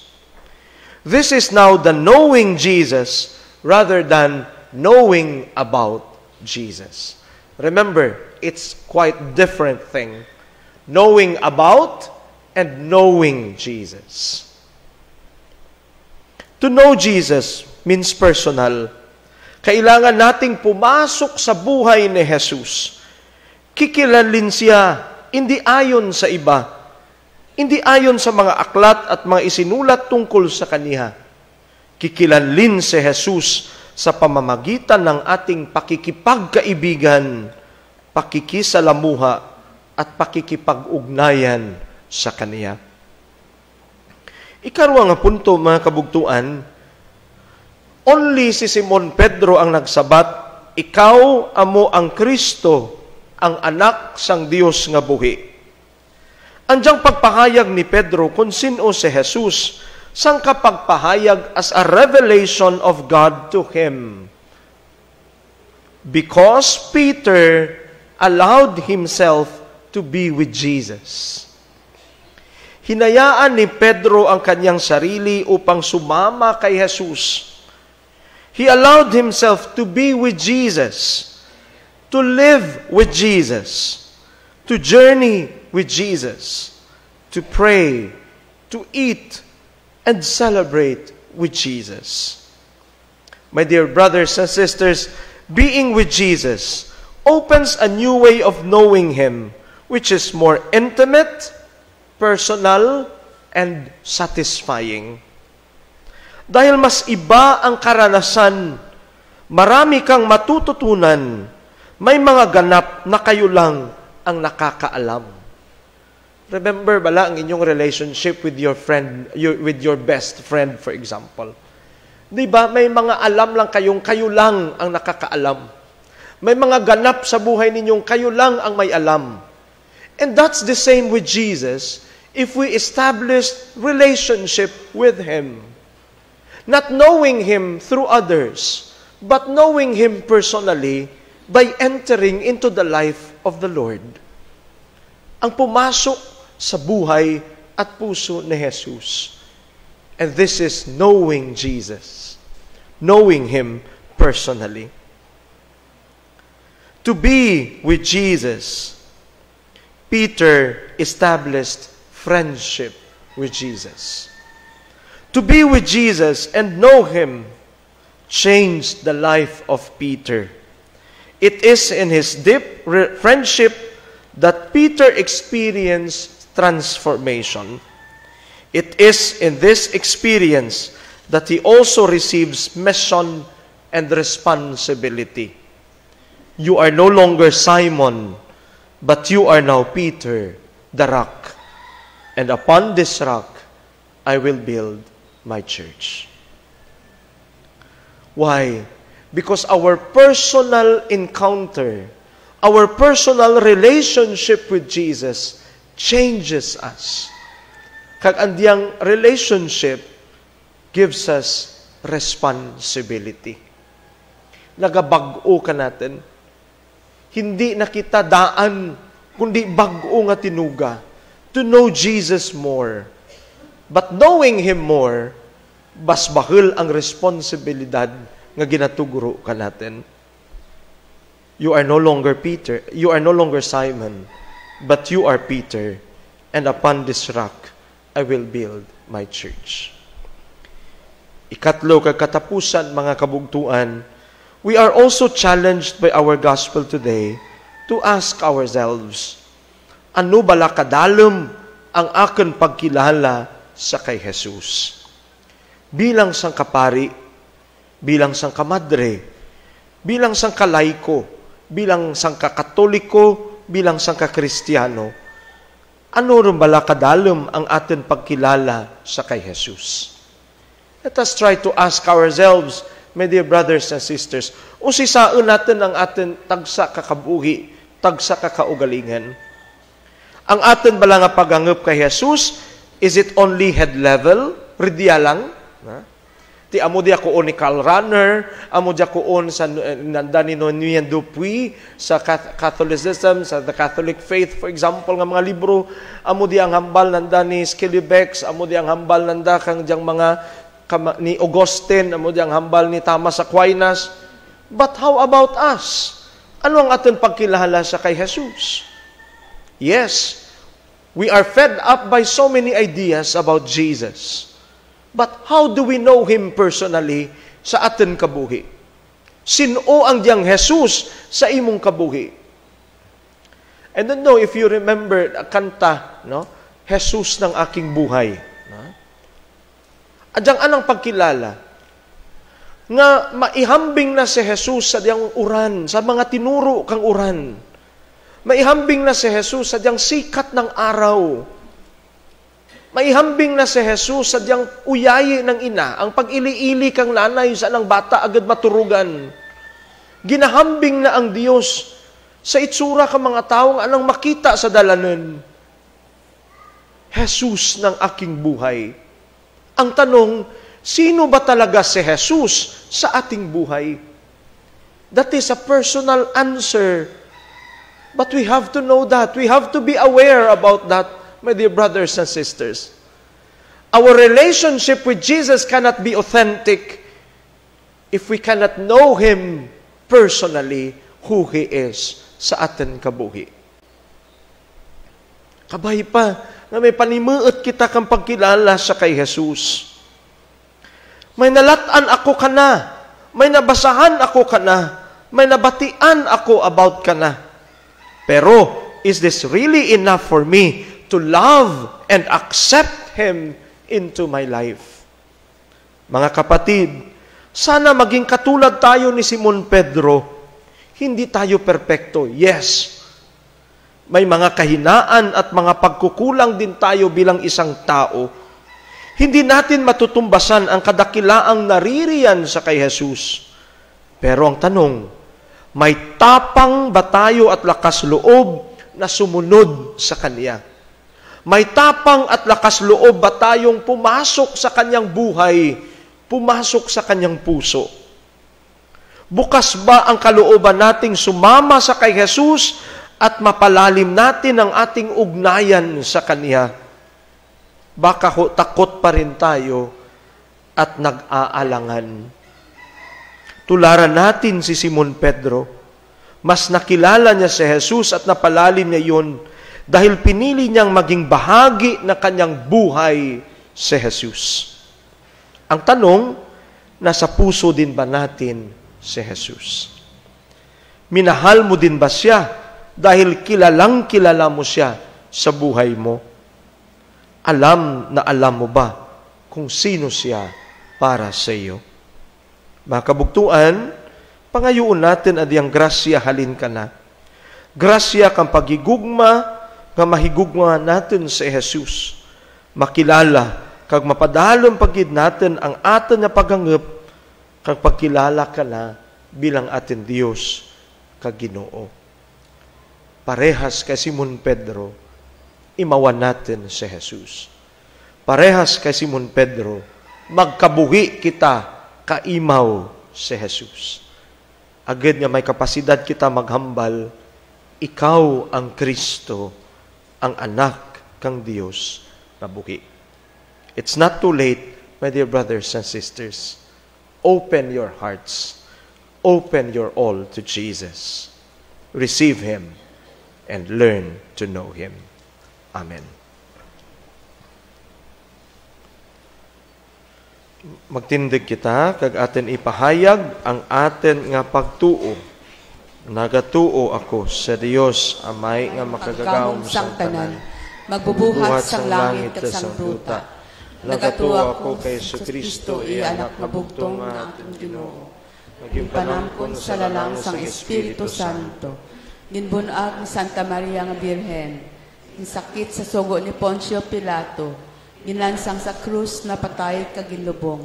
This is now the knowing Jesus rather than knowing about Jesus. Remember, it's quite different thing. Knowing about and knowing Jesus. To know Jesus means personal. Kailangan nating pumasok sa buhay ni Jesus. Kikilalin siya, hindi ayon sa iba. Hindi ayon sa mga aklat at mga isinulat tungkol sa Kaniya. Kikilalin si Jesus sa pamamagitan ng ating pakikipagkaibigan, pakikisalamuha, at pakikipag-ugnayan sa Kaniya. Ikaw nga punto, mga kabugtuan, only si Simon Pedro ang nagsabat, ikaw amo ang Kristo, ang anak sang Dios nga buhi. Andyang pagpahayag ni Pedro kung sino si Jesus, sang kapagpahayag as a revelation of God to him. Because Peter allowed himself to be with Jesus. Hinayaan ni Pedro ang kanyang sarili upang sumama kay Jesus. He allowed himself to be with Jesus, to live with Jesus, to journey with Jesus, to pray, to eat, and celebrate with Jesus. My dear brothers and sisters, being with Jesus opens a new way of knowing Him, which is more intimate, personal, and satisfying. Dahil mas iba ang karanasan, marami kang matututunan, may mga ganap na kayo lang ang nakakaalam. Remember bala ang inyong relationship with your friend, with your best friend, for example. Di ba, may mga alam lang kayong kayo lang ang nakakaalam. May mga ganap sa buhay ninyong kayo lang ang may alam. And that's the same with Jesus if we establish relationship with Him. Not knowing Him through others, but knowing Him personally by entering into the life of the Lord. Ang pumasok sa buhay at puso ni Jesus. And this is knowing Jesus. Knowing Him personally. To be with Jesus, Peter established friendship with Jesus. To be with Jesus and know Him changed the life of Peter. It is in his deep friendship that Peter experienced transformation. It is in this experience that he also receives mission and responsibility. You are no longer Simon, but you are now Peter, the rock. And upon this rock, I will build my church. Why? Because our personal encounter, our personal relationship with Jesus changes us. Kag andiyang relationship gives us responsibility. Nagabag-o ka natin. Hindi na kita daan, kundi bag-o nga tinuga to know Jesus more. But knowing Him more, bas bahil ang responsibilidad nga ginatuguro ka natin. You are no longer Peter, you are no longer Simon, but you are Peter, and upon this rock I will build my church. Ikatlo, katapusan, mga kabugtuan, we are also challenged by our gospel today to ask ourselves, ano bala kadalam ang aking pagkilala sa kay Jesus? Bilang sang kapari, bilang sang kamadre, bilang sang kalaiko, bilang sang kakatoliko, bilang sang kakristiyano, ano rin bala kadalam ang ating pagkilala sa kay Jesus? Let us try to ask ourselves, my dear brothers and sisters, usisaan natin ang ating tagsa kakabuhi, tagsa kakaugalingan. Ang ating bala nga pagangop kay Jesus, is it only head level? Ridya lang? Ti amo di ako ni Karl Rahner, amo di ako sa nanda ni Nguyen Dupuy, sa Catholicism, sa The Catholic Faith, for example, nga mga libro, amo di ang hambal nanda ni Skillebeck, amo di ang hambal nanda kang diyang mga ni Augustine, amo di ang hambal ni Thomas Aquinas. But how about us? Ano ang ating pagkilala sa kay Jesus? Yes, we are fed up by so many ideas about Jesus. But how do we know Him personally sa ating kabuhi? Sino ang diyang Jesus sa imong kabuhi? I don't know if you remember a kanta, no? Jesus ng aking buhay. Adyang anang pagkilala nga maihambing na si Jesus sa diyang uran, sa mga tinuro kang uran. Maihambing na si Jesus sa diyang sikat ng araw. Maihambing na si Jesus sa diyang uyayi ng ina, ang pag-ili-ili kang nanay sa anang bata agad maturugan. Ginahambing na ang Diyos sa itsura ka mga taong anang makita sa dalanan. Jesus ng aking buhay. Ang tanong, sino ba talaga si Jesus sa ating buhay? That is a personal answer. But we have to know that. We have to be aware about that, my dear brothers and sisters. Our relationship with Jesus cannot be authentic if we cannot know Him personally, who He is sa ating kabuhi. Kabay pa, na may panimuot kita kang pagkilala sa kay Jesus. May nalatan ako kana, may nabasahan ako kana, may nabatian ako about kana. Pero, is this really enough for me to love and accept Him into my life? Mga kapatid, sana maging katulad tayo ni Simon Pedro. Hindi tayo perpekto, yes. May mga kahinaan at mga pagkukulang din tayo bilang isang tao. Hindi natin matutumbasan ang kadakilaang naririyan sa kay Jesus. Pero ang tanong, may tapang ba tayo at lakas loob na sumunod sa Kanya? May tapang at lakas loob ba tayong pumasok sa Kanyang buhay, pumasok sa Kanyang puso? Bukas ba ang kalooban nating sumama sa kay Jesus at mapalalim natin ang ating ugnayan sa Kanya? Baka takot pa rin tayo at nag-aalangan. Tularan natin si Simon Pedro. Mas nakilala niya si Jesus at napalalim niya yun dahil pinili niyang maging bahagi na kanyang buhay si Jesus. Ang tanong, nasa puso din ba natin si Jesus? Minahal mo din ba siya dahil kilalang kilala mo siya sa buhay mo? Alam na alam mo ba kung sino siya para sa iyo? Mga kabugtuan, pangayuon natin adiyang grasya halin ka na. Grasya kang pagigugma, nga mahigugma natin sa Jesus. Makilala kag mapadalon pagid natin ang aton na paghangop kag pagkilala ka na bilang atin Dios kag Ginoo. Parehas kay Simon Pedro, imawan natin si Jesus. Parehas kay Simon Pedro, magkabuhi kita kaimaw si Jesus. Agad nga may kapasidad kita maghambal, ikaw ang Kristo, ang anak kang Dios na buhi. It's not too late, my dear brothers and sisters. Open your hearts. Open your all to Jesus. Receive Him and learn to know Him. Amen. Magtindig kita, kag atin ipahayag ang atin nga pagtuo. Nagatuo ako sa Dios amay nga makagagawom sang tanan, magbubuhat sang langit ket sang duta. Nagatuo ako kay Kristo, anak nga bugtong nga ating Ginoo. Naging panampon sa lalang sang Espiritu Santo. Ginbunag ni Santa Maria nga Birhen. Gisakit sa sugo ni Poncio Pilato. Ginlansang sa krus na patay kag ginlubong.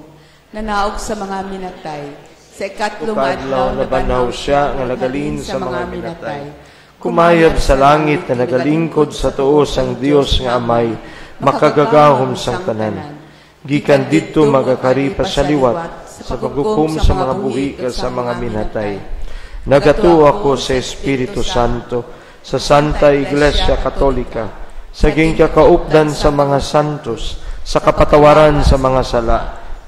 Nanaog sa mga minatay. Sa ikatlong adlaw na banaw siya nga nagalin sa mga minatay. Kumayab sa langit na nagalingkod sa tuos ang Dios nga Amay, makagagahom sang tanan. Gikan didto magakari pa sa liwat sa paghukom sa mga buhi ket sa mga minatay. Nagatuo ako sa Espiritu Santo, sa Santa Iglesia Katolika, sa gingkakaupdan sa mga santos, sa kapatawaran sa mga sala,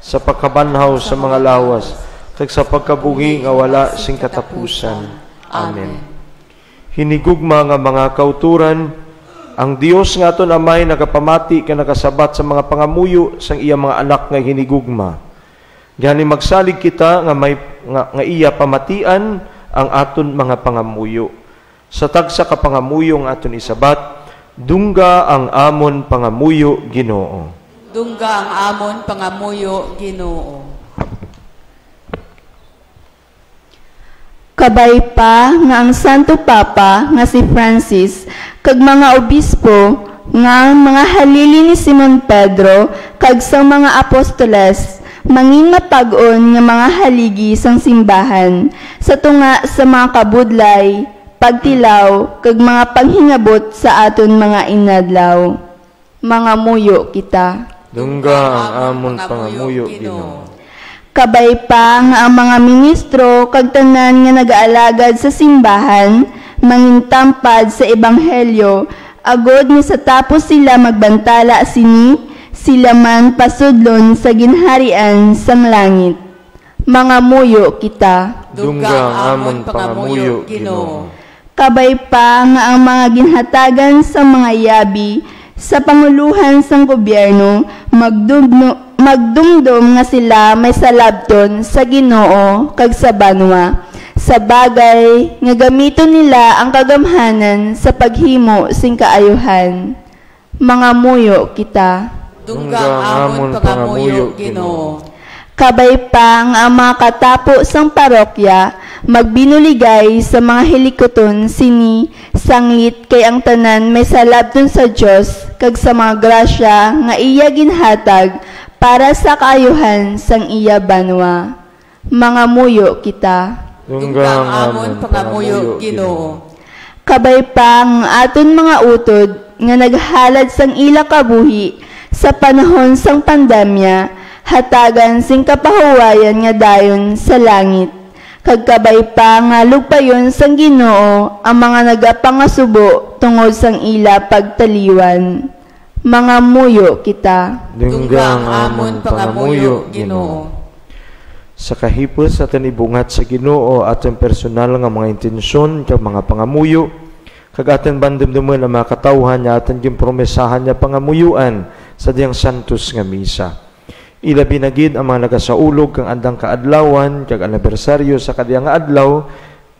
sa pagkabanhaw sa mga lawas, kag sa pagkabuhi nga wala sing katapusan. Amen. Hinigugma nga mga kauturan, ang Dios nga aton Amay nagapamati ka nakasabat sa mga pangamuyo sang iya mga anak nga hinigugma. Gani magsalig kita nga iya pamatian ang aton mga pangamuyo. Sa tagsa ka pangamuyo nga aton isabat, dungga ang amon pangamuyo Ginoo. Dungga ang amon pangamuyo Ginoo. Kabay pa nga ang Santo Papa nga si Francis kag mga obispo nga mga halili ni Simon Pedro kag sang mga apostoles mangin mapag-on nga mga haligi sang simbahan sa tunga sa mga kabudlay, pagtilaw kag mga panghingabot sa aton mga inadlaw. Mga muyo kita. Dungga ang amon pangamuyo Ginoo. Kabay pa nga ang mga ministro kag tanan nga nagaalagad sa simbahan mangintampad sa ebanghelyo agod nga sa tapos sila magbantala sila man pasudlon sa ginharian sang langit. Mga muyo kita. Dungga ang amon pangamuyo Ginoo. Kabay pa nga ang mga ginhatagan sa mga yabi sa panguluhan sang gobyerno magdumdum nga sila may salabton sa Ginoo kag sa banwa sa bagay nga gamiton nila ang kagamhanan sa paghimo sing kaayuhan. Mga muyo kita. Dungga ang amon pangamuyo Ginoo. Kabay pa nga ang mga katapo sang parokya magbinuligay sa mga hilikoton sini sanglit kay ang tanan may salabton sa Dios kag sa mga grasya nga iya ginhatag para sa kaayuhan sang iya banwa. Mga muyo kita. Dungga ang amon pangamuyo Ginoo. Kabay pa ang aton mga utod nga naghalad sang ila kabuhi sa panahon sang pandemya, hatagan sing kapahuwayan nga dayon sa langit. Kagkabay pa nga lugpayon sang Ginoo ang mga nagapangasubo tungod sang ila pagtaliwan. Mga muyo kita. Dungga ang amon pangamuyo Ginoo. Sa kahipos aton ibungat sa Ginoo aton personal nga mga intensyon kag mga pangamuyo, kag aton bandumduman ang mga katawhan nga aton gimpromesahan nga pangamuyuan sa diyang santos nga misa. Ilabi na gid ang mga nagasaulog kang andang kaadlawan kag anibersaryo sa kadiyang nga adlaw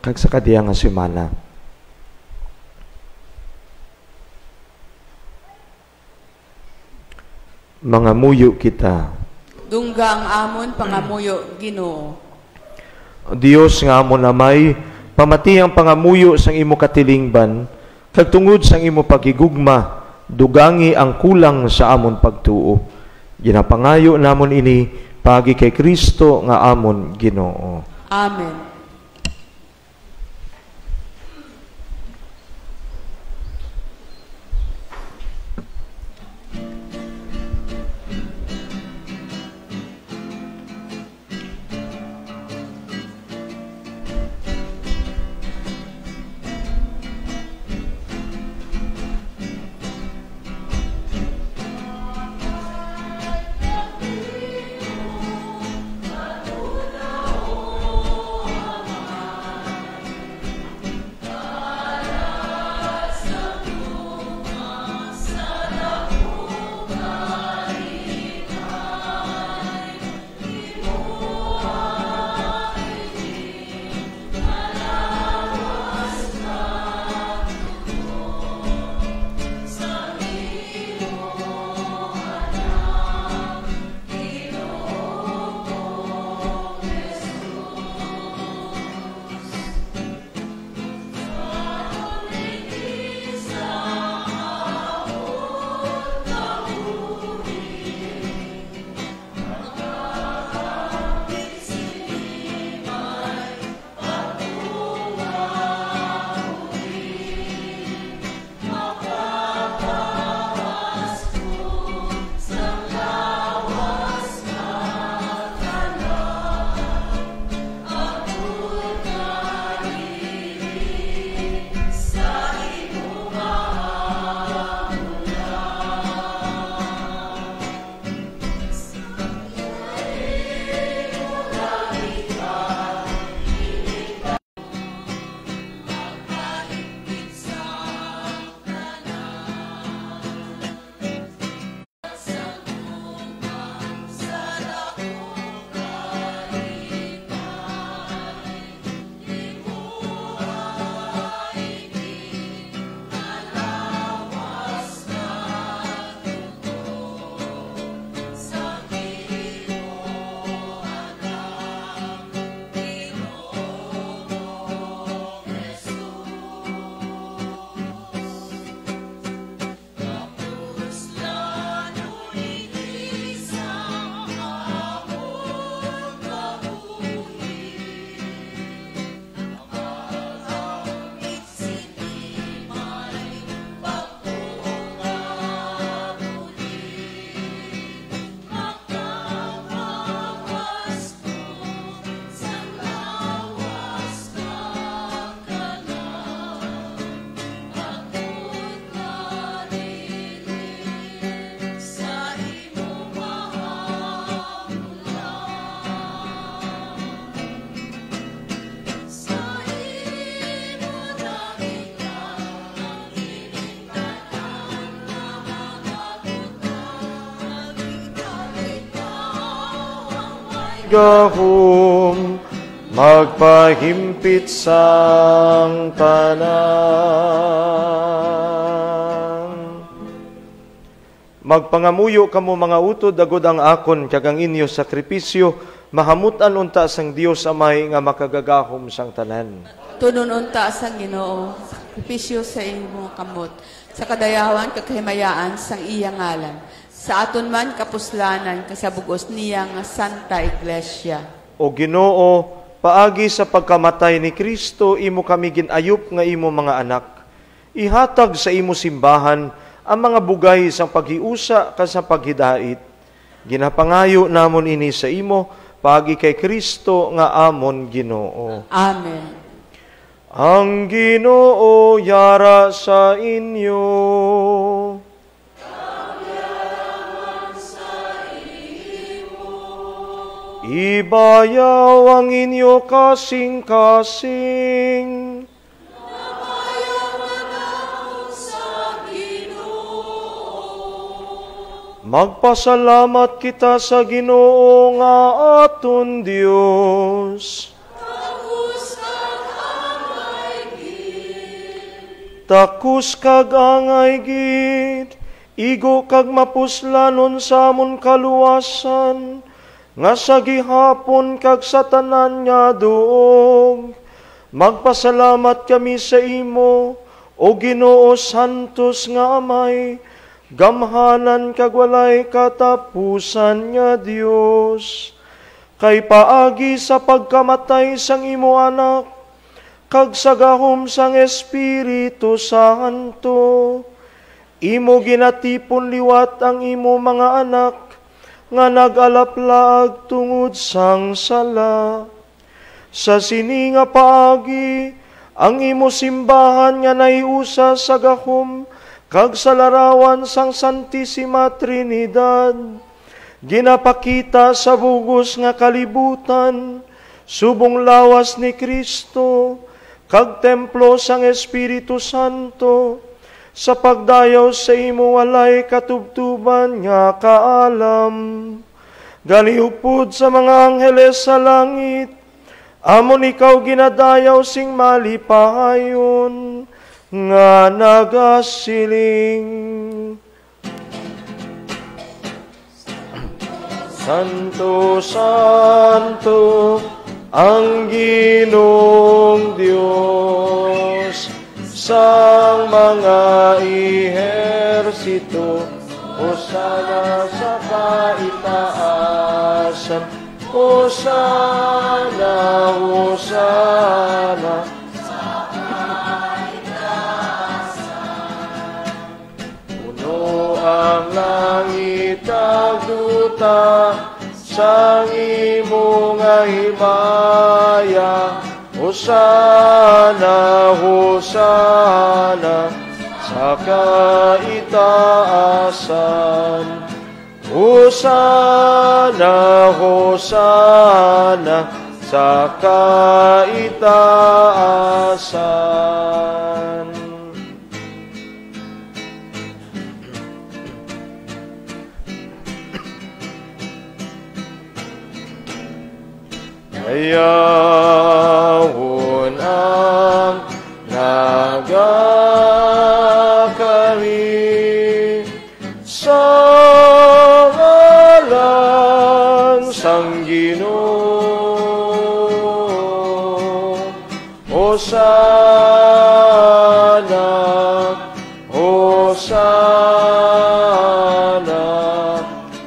kag sa kadiyang nga semana. Mga muyo kita. Dungga ang amon pangamuyo Ginoo. Dios nga amon Amay, pamati ang pangamuyo sang imo katilingban kag tungod sang imo pagigugma dugangi ang kulang sa amon pagtuo. Ginapangayo namon ini pagi kay Kristo nga amon Ginoo. Amen. gahom magpahimpit sang tanan. Magpangamuyo kamo mga utod agud ang akon kag ang inyo sakripisyo mahamutan unta sang Dios Amay nga makagagahom sang tanan. Tunon unta sang Ginoo sakripisyo sa imong kamot sa kadayawan kaghimayaan sang iya ngalan. Sa aton man kapuslanan kasabugos niya nga Santa Iglesia. O Ginoo, paagi sa pagkamatay ni Kristo, imo kami ginayop nga imo mga anak. Ihatag sa imo simbahan ang mga bugay sa paghiusa ka sa paghidait. Ginapangayo namon ini sa imo, paagi kay Kristo nga amon Ginoo. Amen. Ang Ginoo yara sa inyo. Ibayaw ang inyo kasing-kasing. Magpasalamat kita sa Ginoo nga aton Dios. Takus kag angay gid, igo kag mapuslanon sa amon kaluwasan, nga sa gihapon kag sa tanan nga duog. Magpasalamat kami sa imo, o Ginoo Santos nga Amay, gamhanan kag walay katapusan nga Dios. Kay paagi sa pagkamatay sang imo anak, kag sa gahom sang Espiritu Santo, imo ginatipon liwat ang imo mga anak, nga nag-alaplag tungod sang sala. Sa sini nga paagi, ang imo simbahan nga naiusa sa gahom, kag sa larawan sang Santissima Trinidad, ginapakita sa bugos nga kalibutan, subong lawas ni Kristo, kag templo sang Espiritu Santo, sa pagdayaw sa imo walay katubtuban nga kaalam. Ganiupod sa mga angheles sa langit, amon ikaw ginadayaw sing malipahayon, nga nagasiling. Santo, Santo, ang Ginoong Diyos, sang mga ehersito, Hosana sa kaitaasan, Hosana, Hosana, ang langit ang duta sang imo nga himaya. Hosana, Hosana sa kaitaasan. Hosana, Hosana sa kaitaasan. Ayahon ang nagakari sa ngalan sang Ginoo. Hosana, Hosana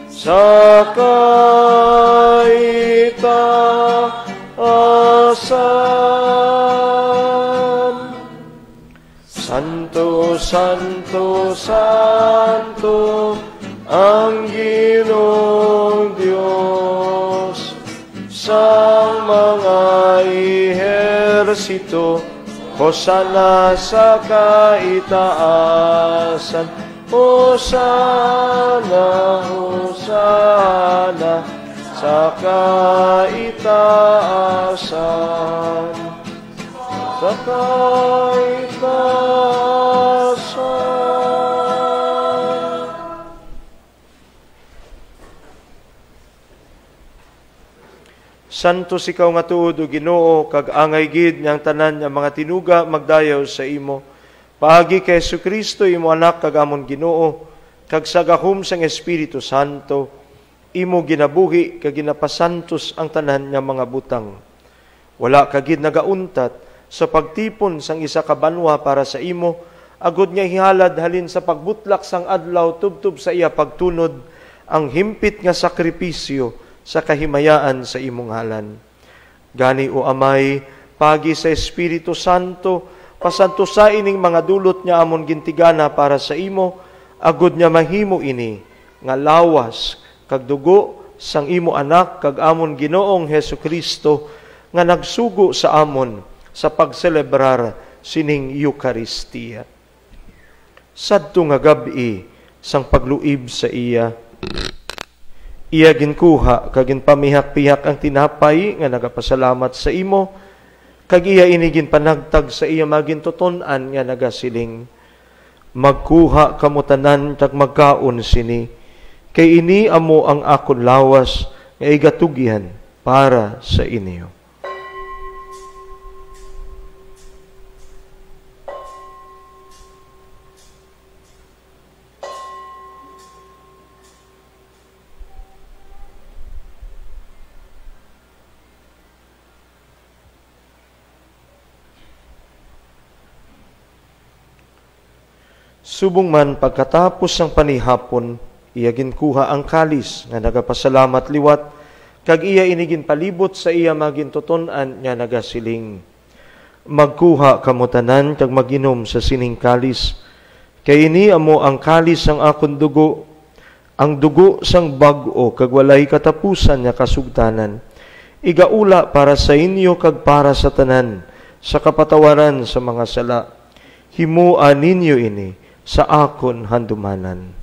sa kaitaasan. Santo, Santo, Santo, ang Ginoong Diyos, sang mga ehersito, Hosana sa kaitaasan. Hosana, Hosana sa kaitaasan. Sa kaitaasan. Santos ikaw nga tuod o Ginoo, kag angay gid niyang tanan nga mga tinuga magdayaw sa imo. Paagi kay Jesucristo imo anak kag amon Ginoo, kag sa gahom sang Espiritu Santo, imo ginabuhi kag ginapasantos ang tanan nga mga butang. Wala kagid nagauntat sa pagtipon sang isa ka banwa para sa imo, agud niya hihalad halin sa pagbutlak sang adlaw tubtob sa iya pagtunod ang himpit nga sakripisyo sa kahimayaan sa imong halan. Gani o Amay, pagi sa Espiritu Santo, pasantusa ining mga dulot niya amon gintigana para sa imo, agud niya mahimo ini nga lawas kag dugo sang imo anak kag amon Ginoong Hesukristo nga nagsugo sa amon sa pagselebrar sining Eucharistia. Sadto nga gabi sang pagluib sa iya, iya ginkuha kag ginpamihak-pihak ang tinapay nga nagapasalamat sa imo, kag iya inigin panagtag sa iya magintuton-an nga nagasiling, magkuha kamo tanan kag magkaon sini, kay ini amo ang akon lawas nga igatugyan para sa inyo. Subong man pagkatapos ng panihapon, iya ginkuha ang kalis nga nagapasalamat liwat, kag iya inigin palibot sa iya magintuton-an nga nagasiling. Magkuha kamutanan kag maginom sa sining kalis. Kay ini amo ang kalis ang akon dugo, ang dugo sang bag-o kag walay katapusan nga kasugtanan. Igaula para sa inyo kag para sa tanan, sa kapatawaran sa mga sala. Himuan ninyo ini sa akon handumanan.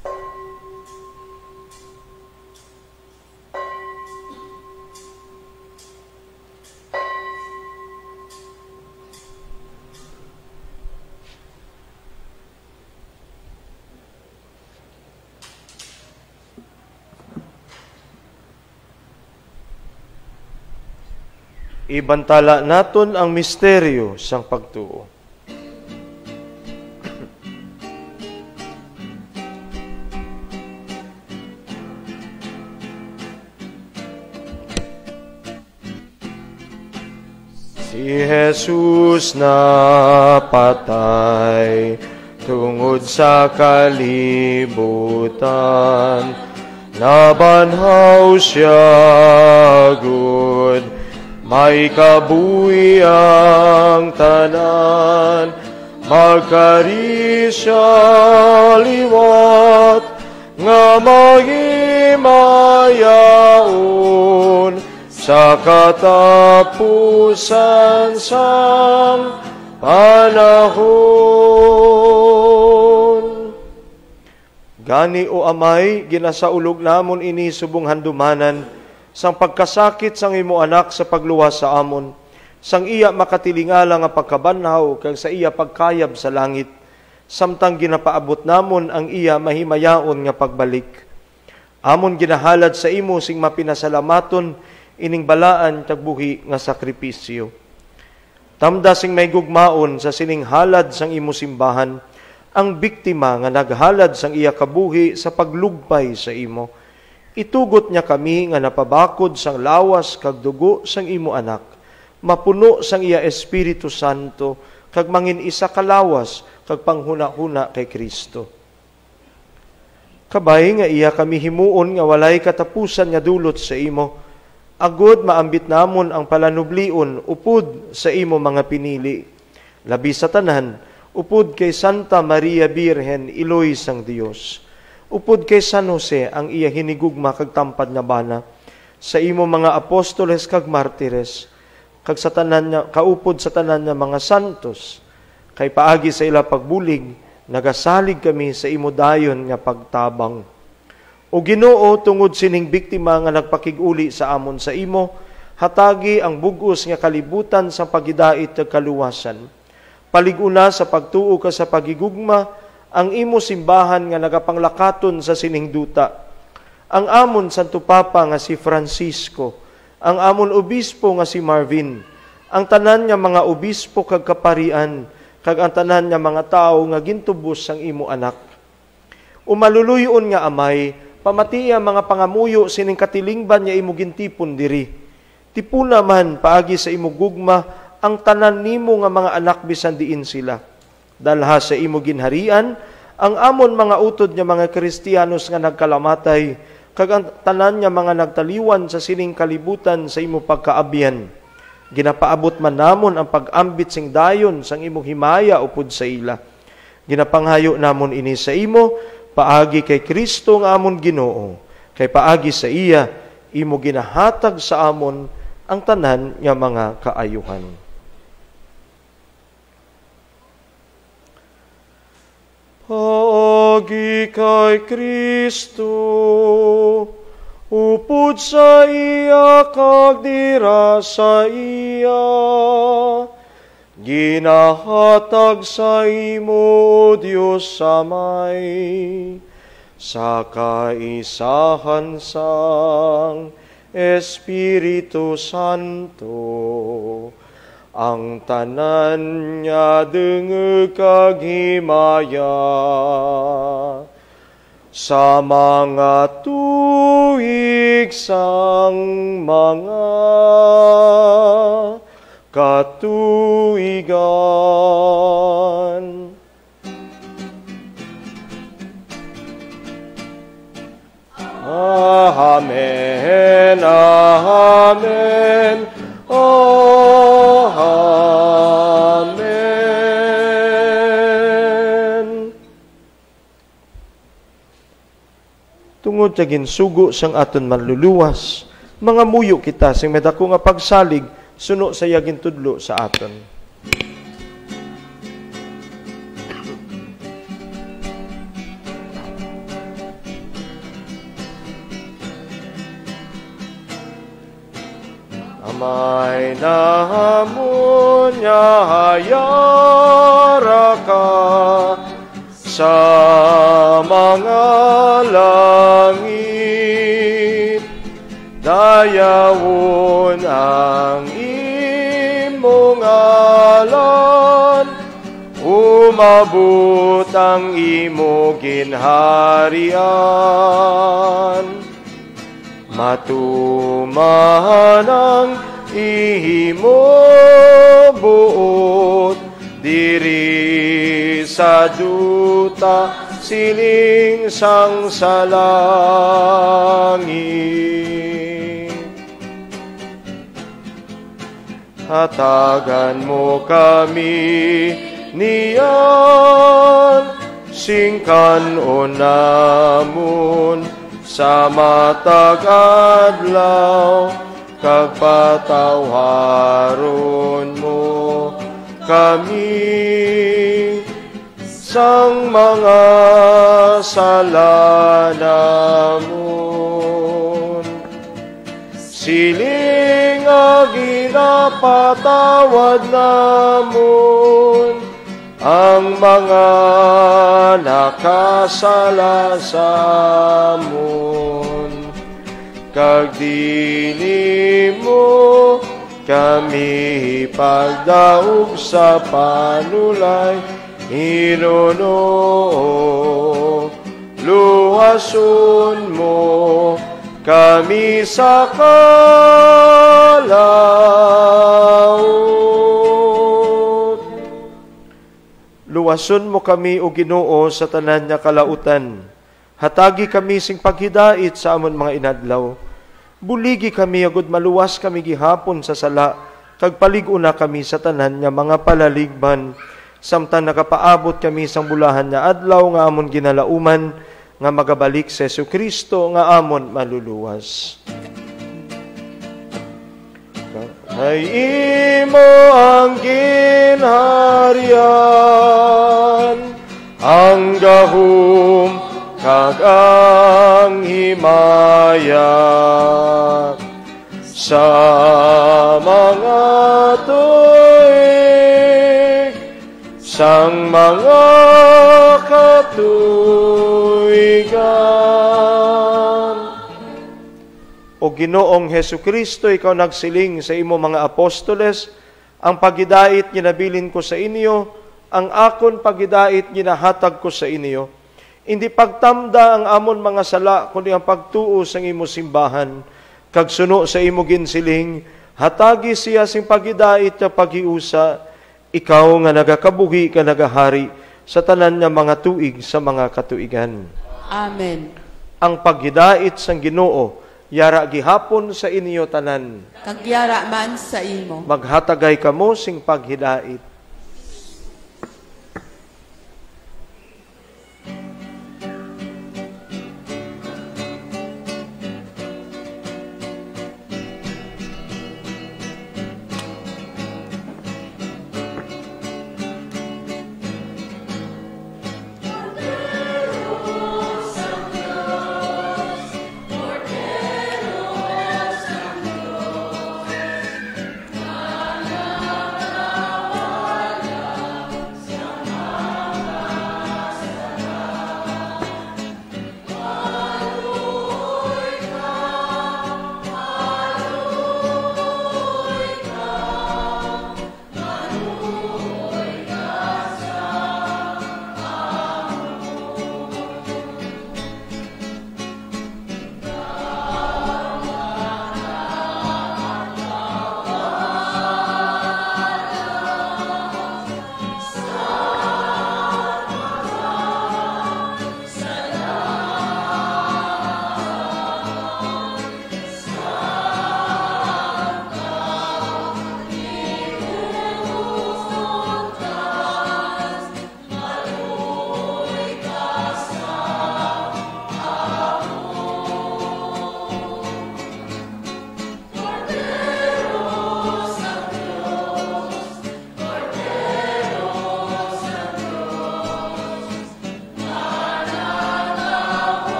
Ibantala naton ang misteryo sang pagtuo. Si Jesus na patay tungod sa kalibutan, nabanhaw siya gud, may kabuhi ang tanan, magkari siya liwat, nga magimayaon sa katapusan sang panahon. Gani o amay, ginasaulog namon ini subong handumanan, sang pagkasakit sang imo anak sa pagluwas sa amon, sang iya makatilingala nga pagkabanhaw, kag sa iya pagkayab sa langit, samtang ginapaabot namon ang iya mahimayaon nga pagbalik. Amon ginahalad sa imo sing mapinasalamaton, ining balaan kag buhi nga sakripisyo. Tamda sing may gugmaon sa sining halad sang imo simbahan, ang biktima nga naghalad sang iya kabuhi sa paglugpay sa imo. Itugot niya kami nga napabakod sang lawas kag dugo sang imo anak, mapuno sang iya Espiritu Santo, kag mangin isa kalawas kag panghuna-huna kay Kristo. Kabay nga iya kami himuon nga walay katapusan nga dulot sa imo, agud maambit namon ang palanublion upod sa imo mga pinili. Labi sa tanan, upod kay Santa Maria Birhen, Iloy sang Dios. Upod kay San Jose, ang iya hinigugma kag tampad nga bana, sa imo mga apostoles kag martires, kag sa tanan nga kaupod sa tanan nga mga santos, kay paagi sa ila pagbulig, nagasalig kami sa imo dayon nga pagtabang. O Ginoo, tungod sining biktima nga nagpakiguli sa amon sa imo, hatagi ang bugos nga kalibutan sa pagidait ug kaluwasan. Paliguna sa pagtuo ka sa pagigugma, ang imo simbahan nga nagapanglakaton sa sining duta. Ang amon Santo Papa nga si Francisco, ang amon obispo nga si Marvin, ang tanan nga mga obispo kag kaparian, kag ang tanan nga mga tao nga gintubos sang imo anak. Umaluluyon nga amay, pamatiya mga pangamuyo sining katilingban nga imo gintipon diri. Tipuna man paagi sa imo gugma ang tanan nimo nga mga anak bisan diin sila. Dalha sa imo ginharian ang amon mga utod nga mga Kristiyanos nga nagkalamatay, kag ang tanan nga mga nagtaliwan sa sining kalibutan sa imo pagkaabyan. Ginapaabot man namon ang pag-ambit sing dayon sang imong himaya upod sa ila. Ginapanghayo namon ini sa imo, paagi kay Kristo nga amon Ginoo, kay paagi sa iya, imo ginahatag sa amon ang tanan nga mga kaayuhan. Paagi kay Kristo, upod sa iya kag dira sa iya, ginahatag sa imo, Diyos Amay, sa kaisahan sang Espiritu Santo, ang tanan niya dengeg kag himaya, sa mga tuig sang mga katuigan. Amen, Amen, Amen. Tungod sa ginsugo sang aton manluluwas, mga muyo kita sing medako nga pagsalig suno sa yagin tudlo sa aton. Amay nahamon niya hayara ka sa mga langit, dayawon ang imong ngalan, umabot ang imo ginharian. Matumahan ang imo buot, diri sa duta siling sang sa langit. Hatagan mo kami niyan, singkan o namon sa matag adlaw, kag patawharon mo kami sang mga sala namon. Siling nga ginapatawad namon ang mga nakasala sa amon, kag dili mo kami pagdaog sa panulay, inuno luhason mo kami sa kalaot. Luwason mo kami o Ginoo sa tanan nga kalautan. Hatagi kami sing paghidait sa amon mga inadlaw. Buligi kami agud maluwas kami gihapon sa sala, kag palig-una kami sa tanan nga mga palaligban. Samtang nakapaabot kami sang bulahan nga adlaw nga amon ginalauman, nga magabalik sa Jesucristo nga amon maluluwas. Ay imo ang ginharian, ang gahum kag ang himaya sa mga tuig, sang mga katuigan. O Ginoong Hesukristo, ikaw nagsiling sa imo mga apostoles, ang pagidait ginabilin ko sa inyo, ang akon pagidait ginahatag ko sa inyo. Hindi pagtamda ang amon mga sala, kundi ang pagtuo sa imo simbahan. Kag suno sa imo ginsiling, hatagi siya sing pagidait na paghiusa, ikaw nga nagakabuhi ka nagahari sa tanan nga mga tuig sa mga katuigan. Amen. Ang paghidait sang Ginoo, yara gihapon sa inyo tanan. Kag yara man sa imo. Maghatagay kamo sing paghidait.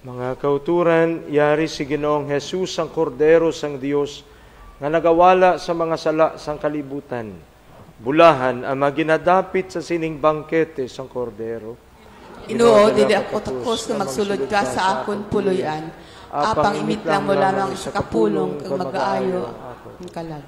Mga kauturan, yari si Ginoong Jesus ang kordero sang Dios nga nagawala sa mga sala sang kalibutan. Bulahan ang maginadapit sa sining bangkete sang kordero. Inuo, dili ako takos na magsulod ka sa akon puloyan. Apang imit lang mo lamang sa kapulong kang mag-aayo ang kalag.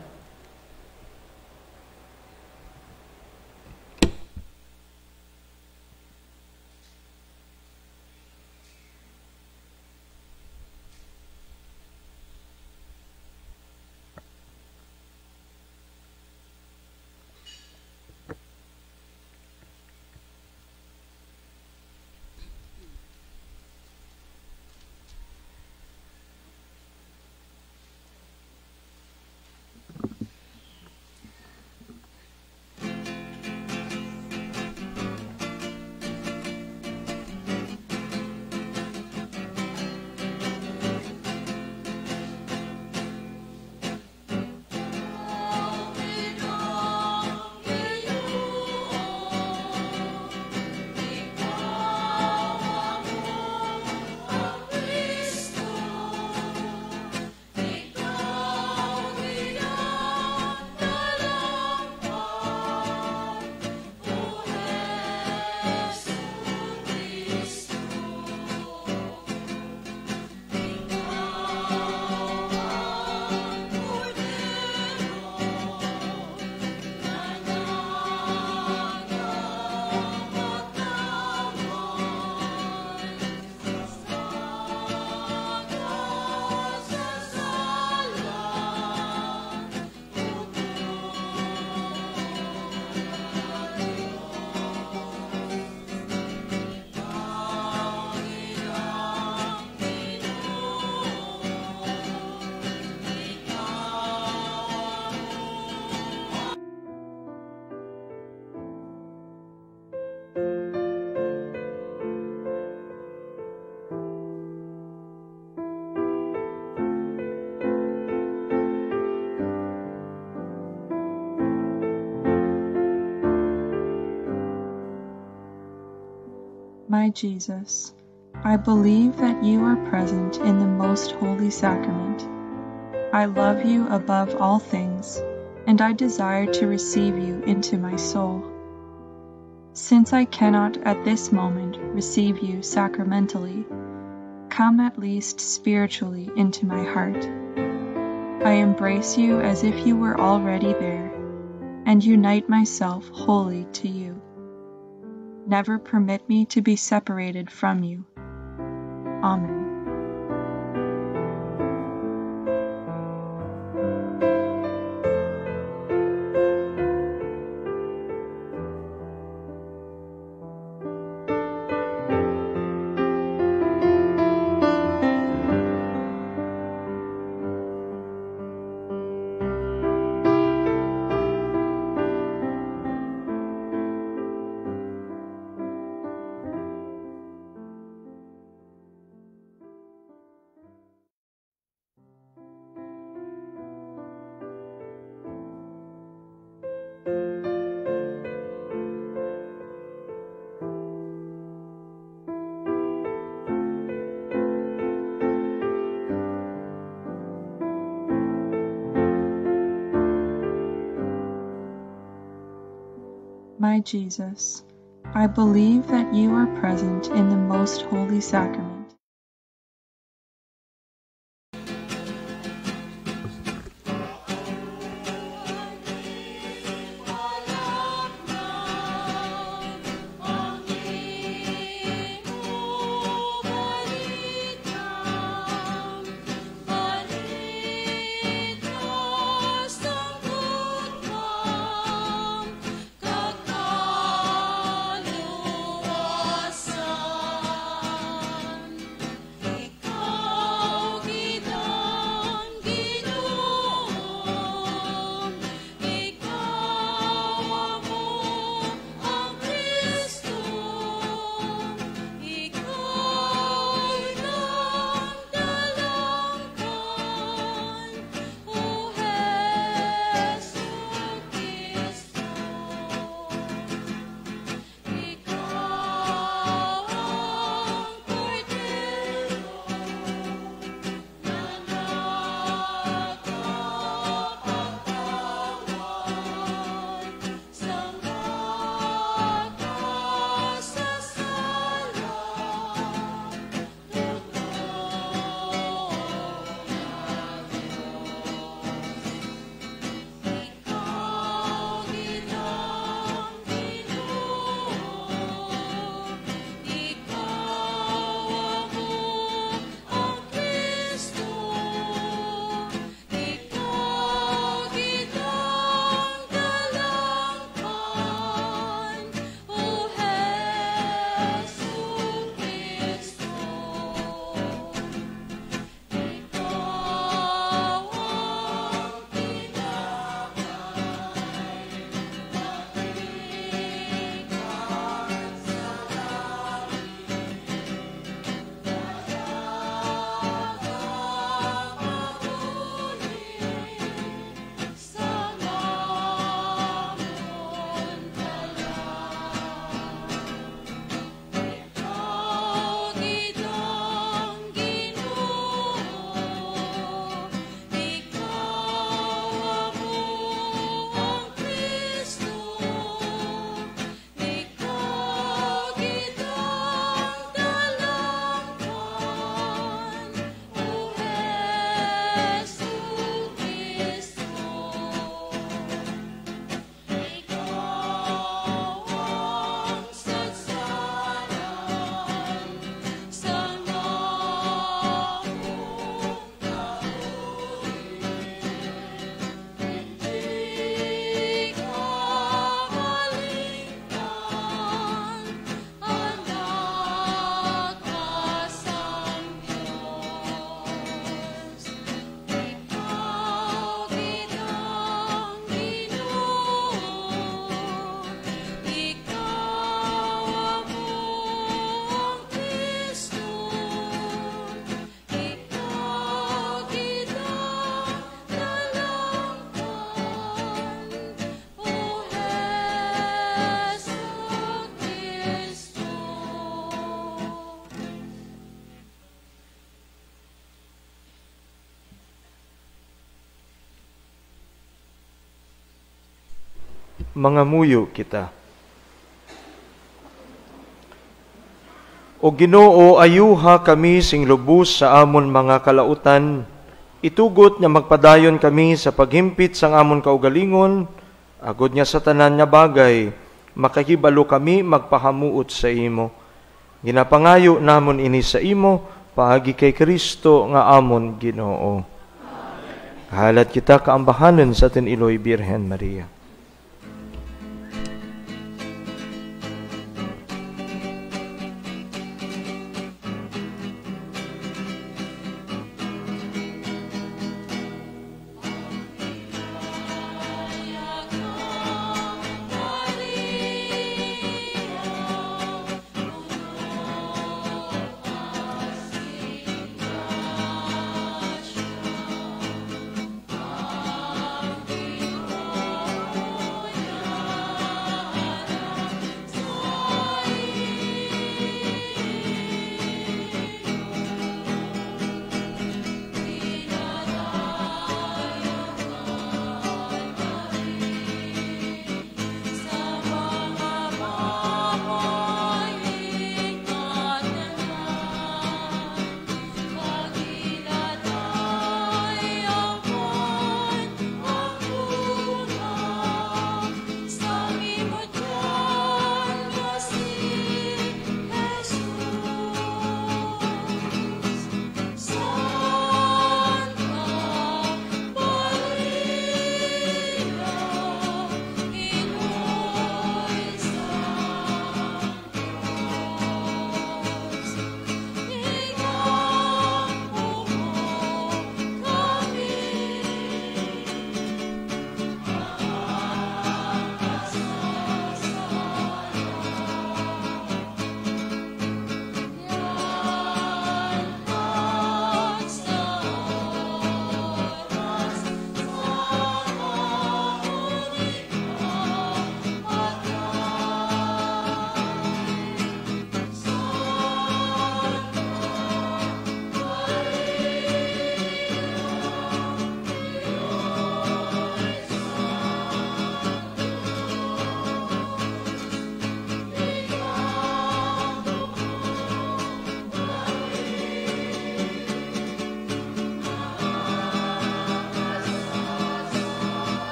My Jesus, I believe that you are present in the most holy sacrament. I love you above all things, and I desire to receive you into my soul. Since I cannot at this moment receive you sacramentally, come at least spiritually into my heart. I embrace you as if you were already there, and unite myself wholly to you. Never permit me to be separated from you. Amen. My Jesus, I believe that you are present in the most holy sacrament. Mga muyo kita. O Ginoo, ayuha kami sing lubos sa amon mga kalautan. Itugot nga magpadayon kami sa paghimpit sang amon kaugalingon, agod nga sa tanan nga bagay, makahibalo kami magpahamuot sa imo. Ginapangayo namon ini sa imo, paagi kay Kristo nga amon Ginoo. Halat kita kaambahanan sa atin Iloy Birhen Maria.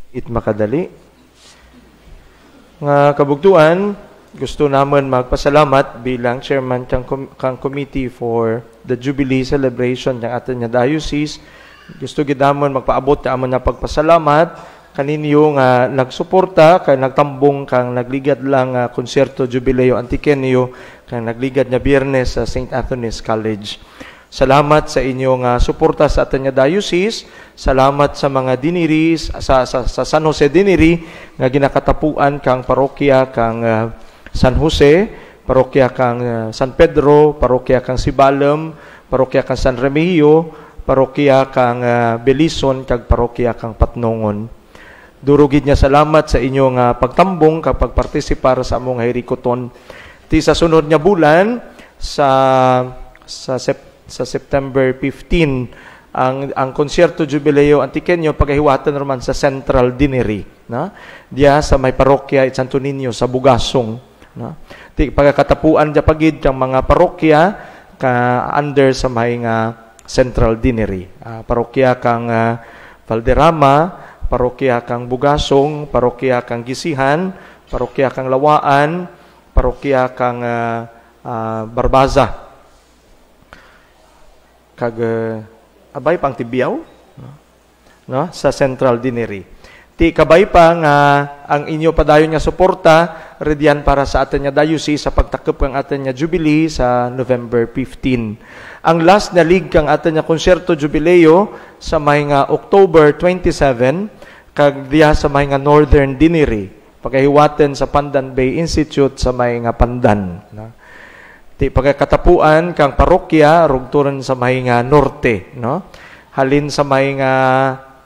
It makadali. Nga kabugtuan, gusto naman magpasalamat bilang chairman kang committee for the Jubilee celebration ng ating diocese. Gusto gidamon magpaabot ta amon na pagpasalamat kaninyo nga nagsuporta kay nagtambong kang nagligad lang konserto Jubileo Antiquenio kang nagligad nga Biyernes sa St. Anthony's College. Salamat sa inyong suporta sa ating diocese. Salamat sa mga diniris sa San Jose diniri nga ginakatapuan kang parokya kang San Jose, parokya kang San Pedro, parokya kang Sibalem, parokya kang San Remigio, parokya kang Belison, kag parokya kang Patnongon. Durugid niya salamat sa inyong pagtambong kapag partisipar sa among hirikoton. Ti sa sunod nga bulan sa September 15 ang konserto Jubileo Antiquenio pagahiwatan naman sa Central Dinnery, na diya sa may parokya Santo Niño sa Bugasong, na ti pagkatapuan dia pagid kang mga parokya ka under sa may Central Dinnery, parokya kang Valderrama, parokya kang Bugasong, parokya kang Gisihan, parokya kang Lawaan, parokya kang Barbaza, kag abay pang Tibiaw, no? Sa Central Dinnery. Ti kabay pa nga ang inyo padayon nga suporta redian para sa atin nga diocese sa pagtakip kang atin nga Jubilee sa November 15. Ang last na league kang atin nga konserto Jubileo sa may nga October 27 kag diya sa may nga Northern Dinnery pagahiwaten sa Pandan Bay Institute sa may nga Pandan. No? Ti pagkatapuan kang parokya rugturan sa may nga norte, no? Halin sa may nga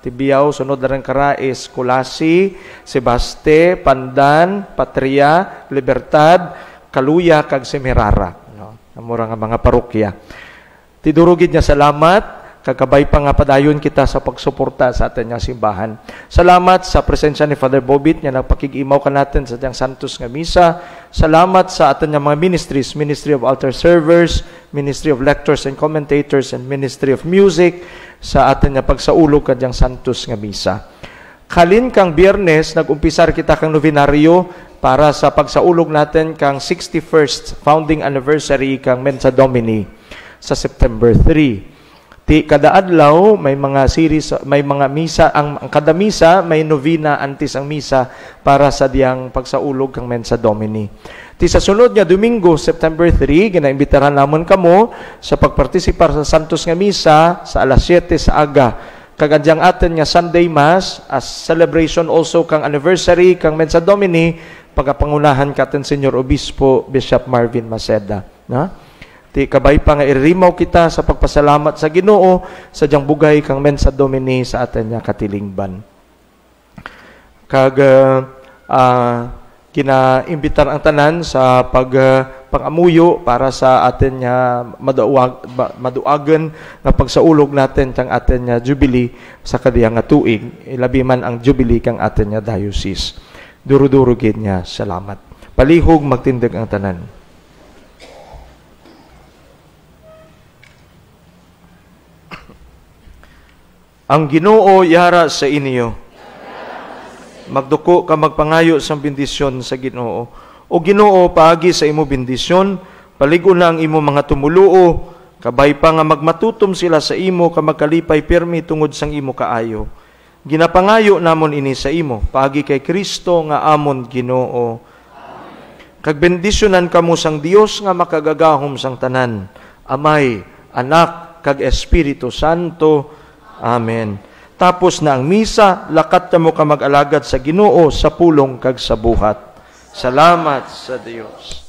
Tibiyaw, sunod na rin Karais, Kulasi, Sebaste, Pandan, Patria, Libertad, Kaluya, kag Semirara. No? Amura nga mga parokya. Tidurugid niya salamat, kagabay pa nga padayon kita sa pagsuporta sa atin nga simbahan. Salamat sa presensya ni Father Bobit, niya nagpakig-imaw ka natin sa tiyang Santos nga Misa. Salamat sa atin nga mga ministries, Ministry of Altar Servers, Ministry of Lectors and Commentators, and Ministry of Music, sa atin nga pagsaulog ka tiyang Santos nga Misa. Kalin kang Biyernes, nag-umpisar kita kang novenaryo para sa pagsaulog natin kang 61st founding anniversary kang Mensa Domini sa September 3. Ti kada adlaw may mga series, may mga misa, ang kada misa may novena antes ang misa para sa diyang pagsaulog kang Mensa Domini. Ti sa sunod nga Domingo, September 3, ginaimbitaran namon kamo sa pagpartisipar sa Santos nga Misa sa alas 7 sa aga. Kagadyang atin nga Sunday Mass as celebration also kang anniversary kang Mensa Domini, pagapangunahan katen Senyor Obispo Bishop Marvin Maceda. Na? Ti kabay pa nga irimaw kita sa pagpasalamat sa Ginoo sa diyang bugay kang Mensa Domini sa atin nga katilingban. Kag kinaimbitar ang tanan sa pangamuyo para sa atin nga maduagan nga pagsaulog natin kang atin nga jubilee sa kadiyang nga tuig, ilabi man ang jubilee kang atin nga diocese. Duro-duro gid niya salamat. Palihog magtindig ang tanan. Ang Ginoo yara sa inyo. Magduko ka magpangayo sa bendisyon sa Ginoo. O Ginoo, paagi sa imo bendisyon, paligo na ang imo mga tumuluo, kabay pa nga magmatutom sila sa imo, ka magkalipay pirmi tungod sang imo kaayo. Ginapangayo namon ini sa imo, paagi kay Kristo nga amon Ginoo. Kag bendisyonan kamo sang Dios nga makagagahom sang tanan, Amay, Anak, kag Espiritu Santo. Amen. Tapos na ang misa, lakat mo ka mag-alagad sa Ginoo sa pulong kag sa buhat. Salamat sa Dios.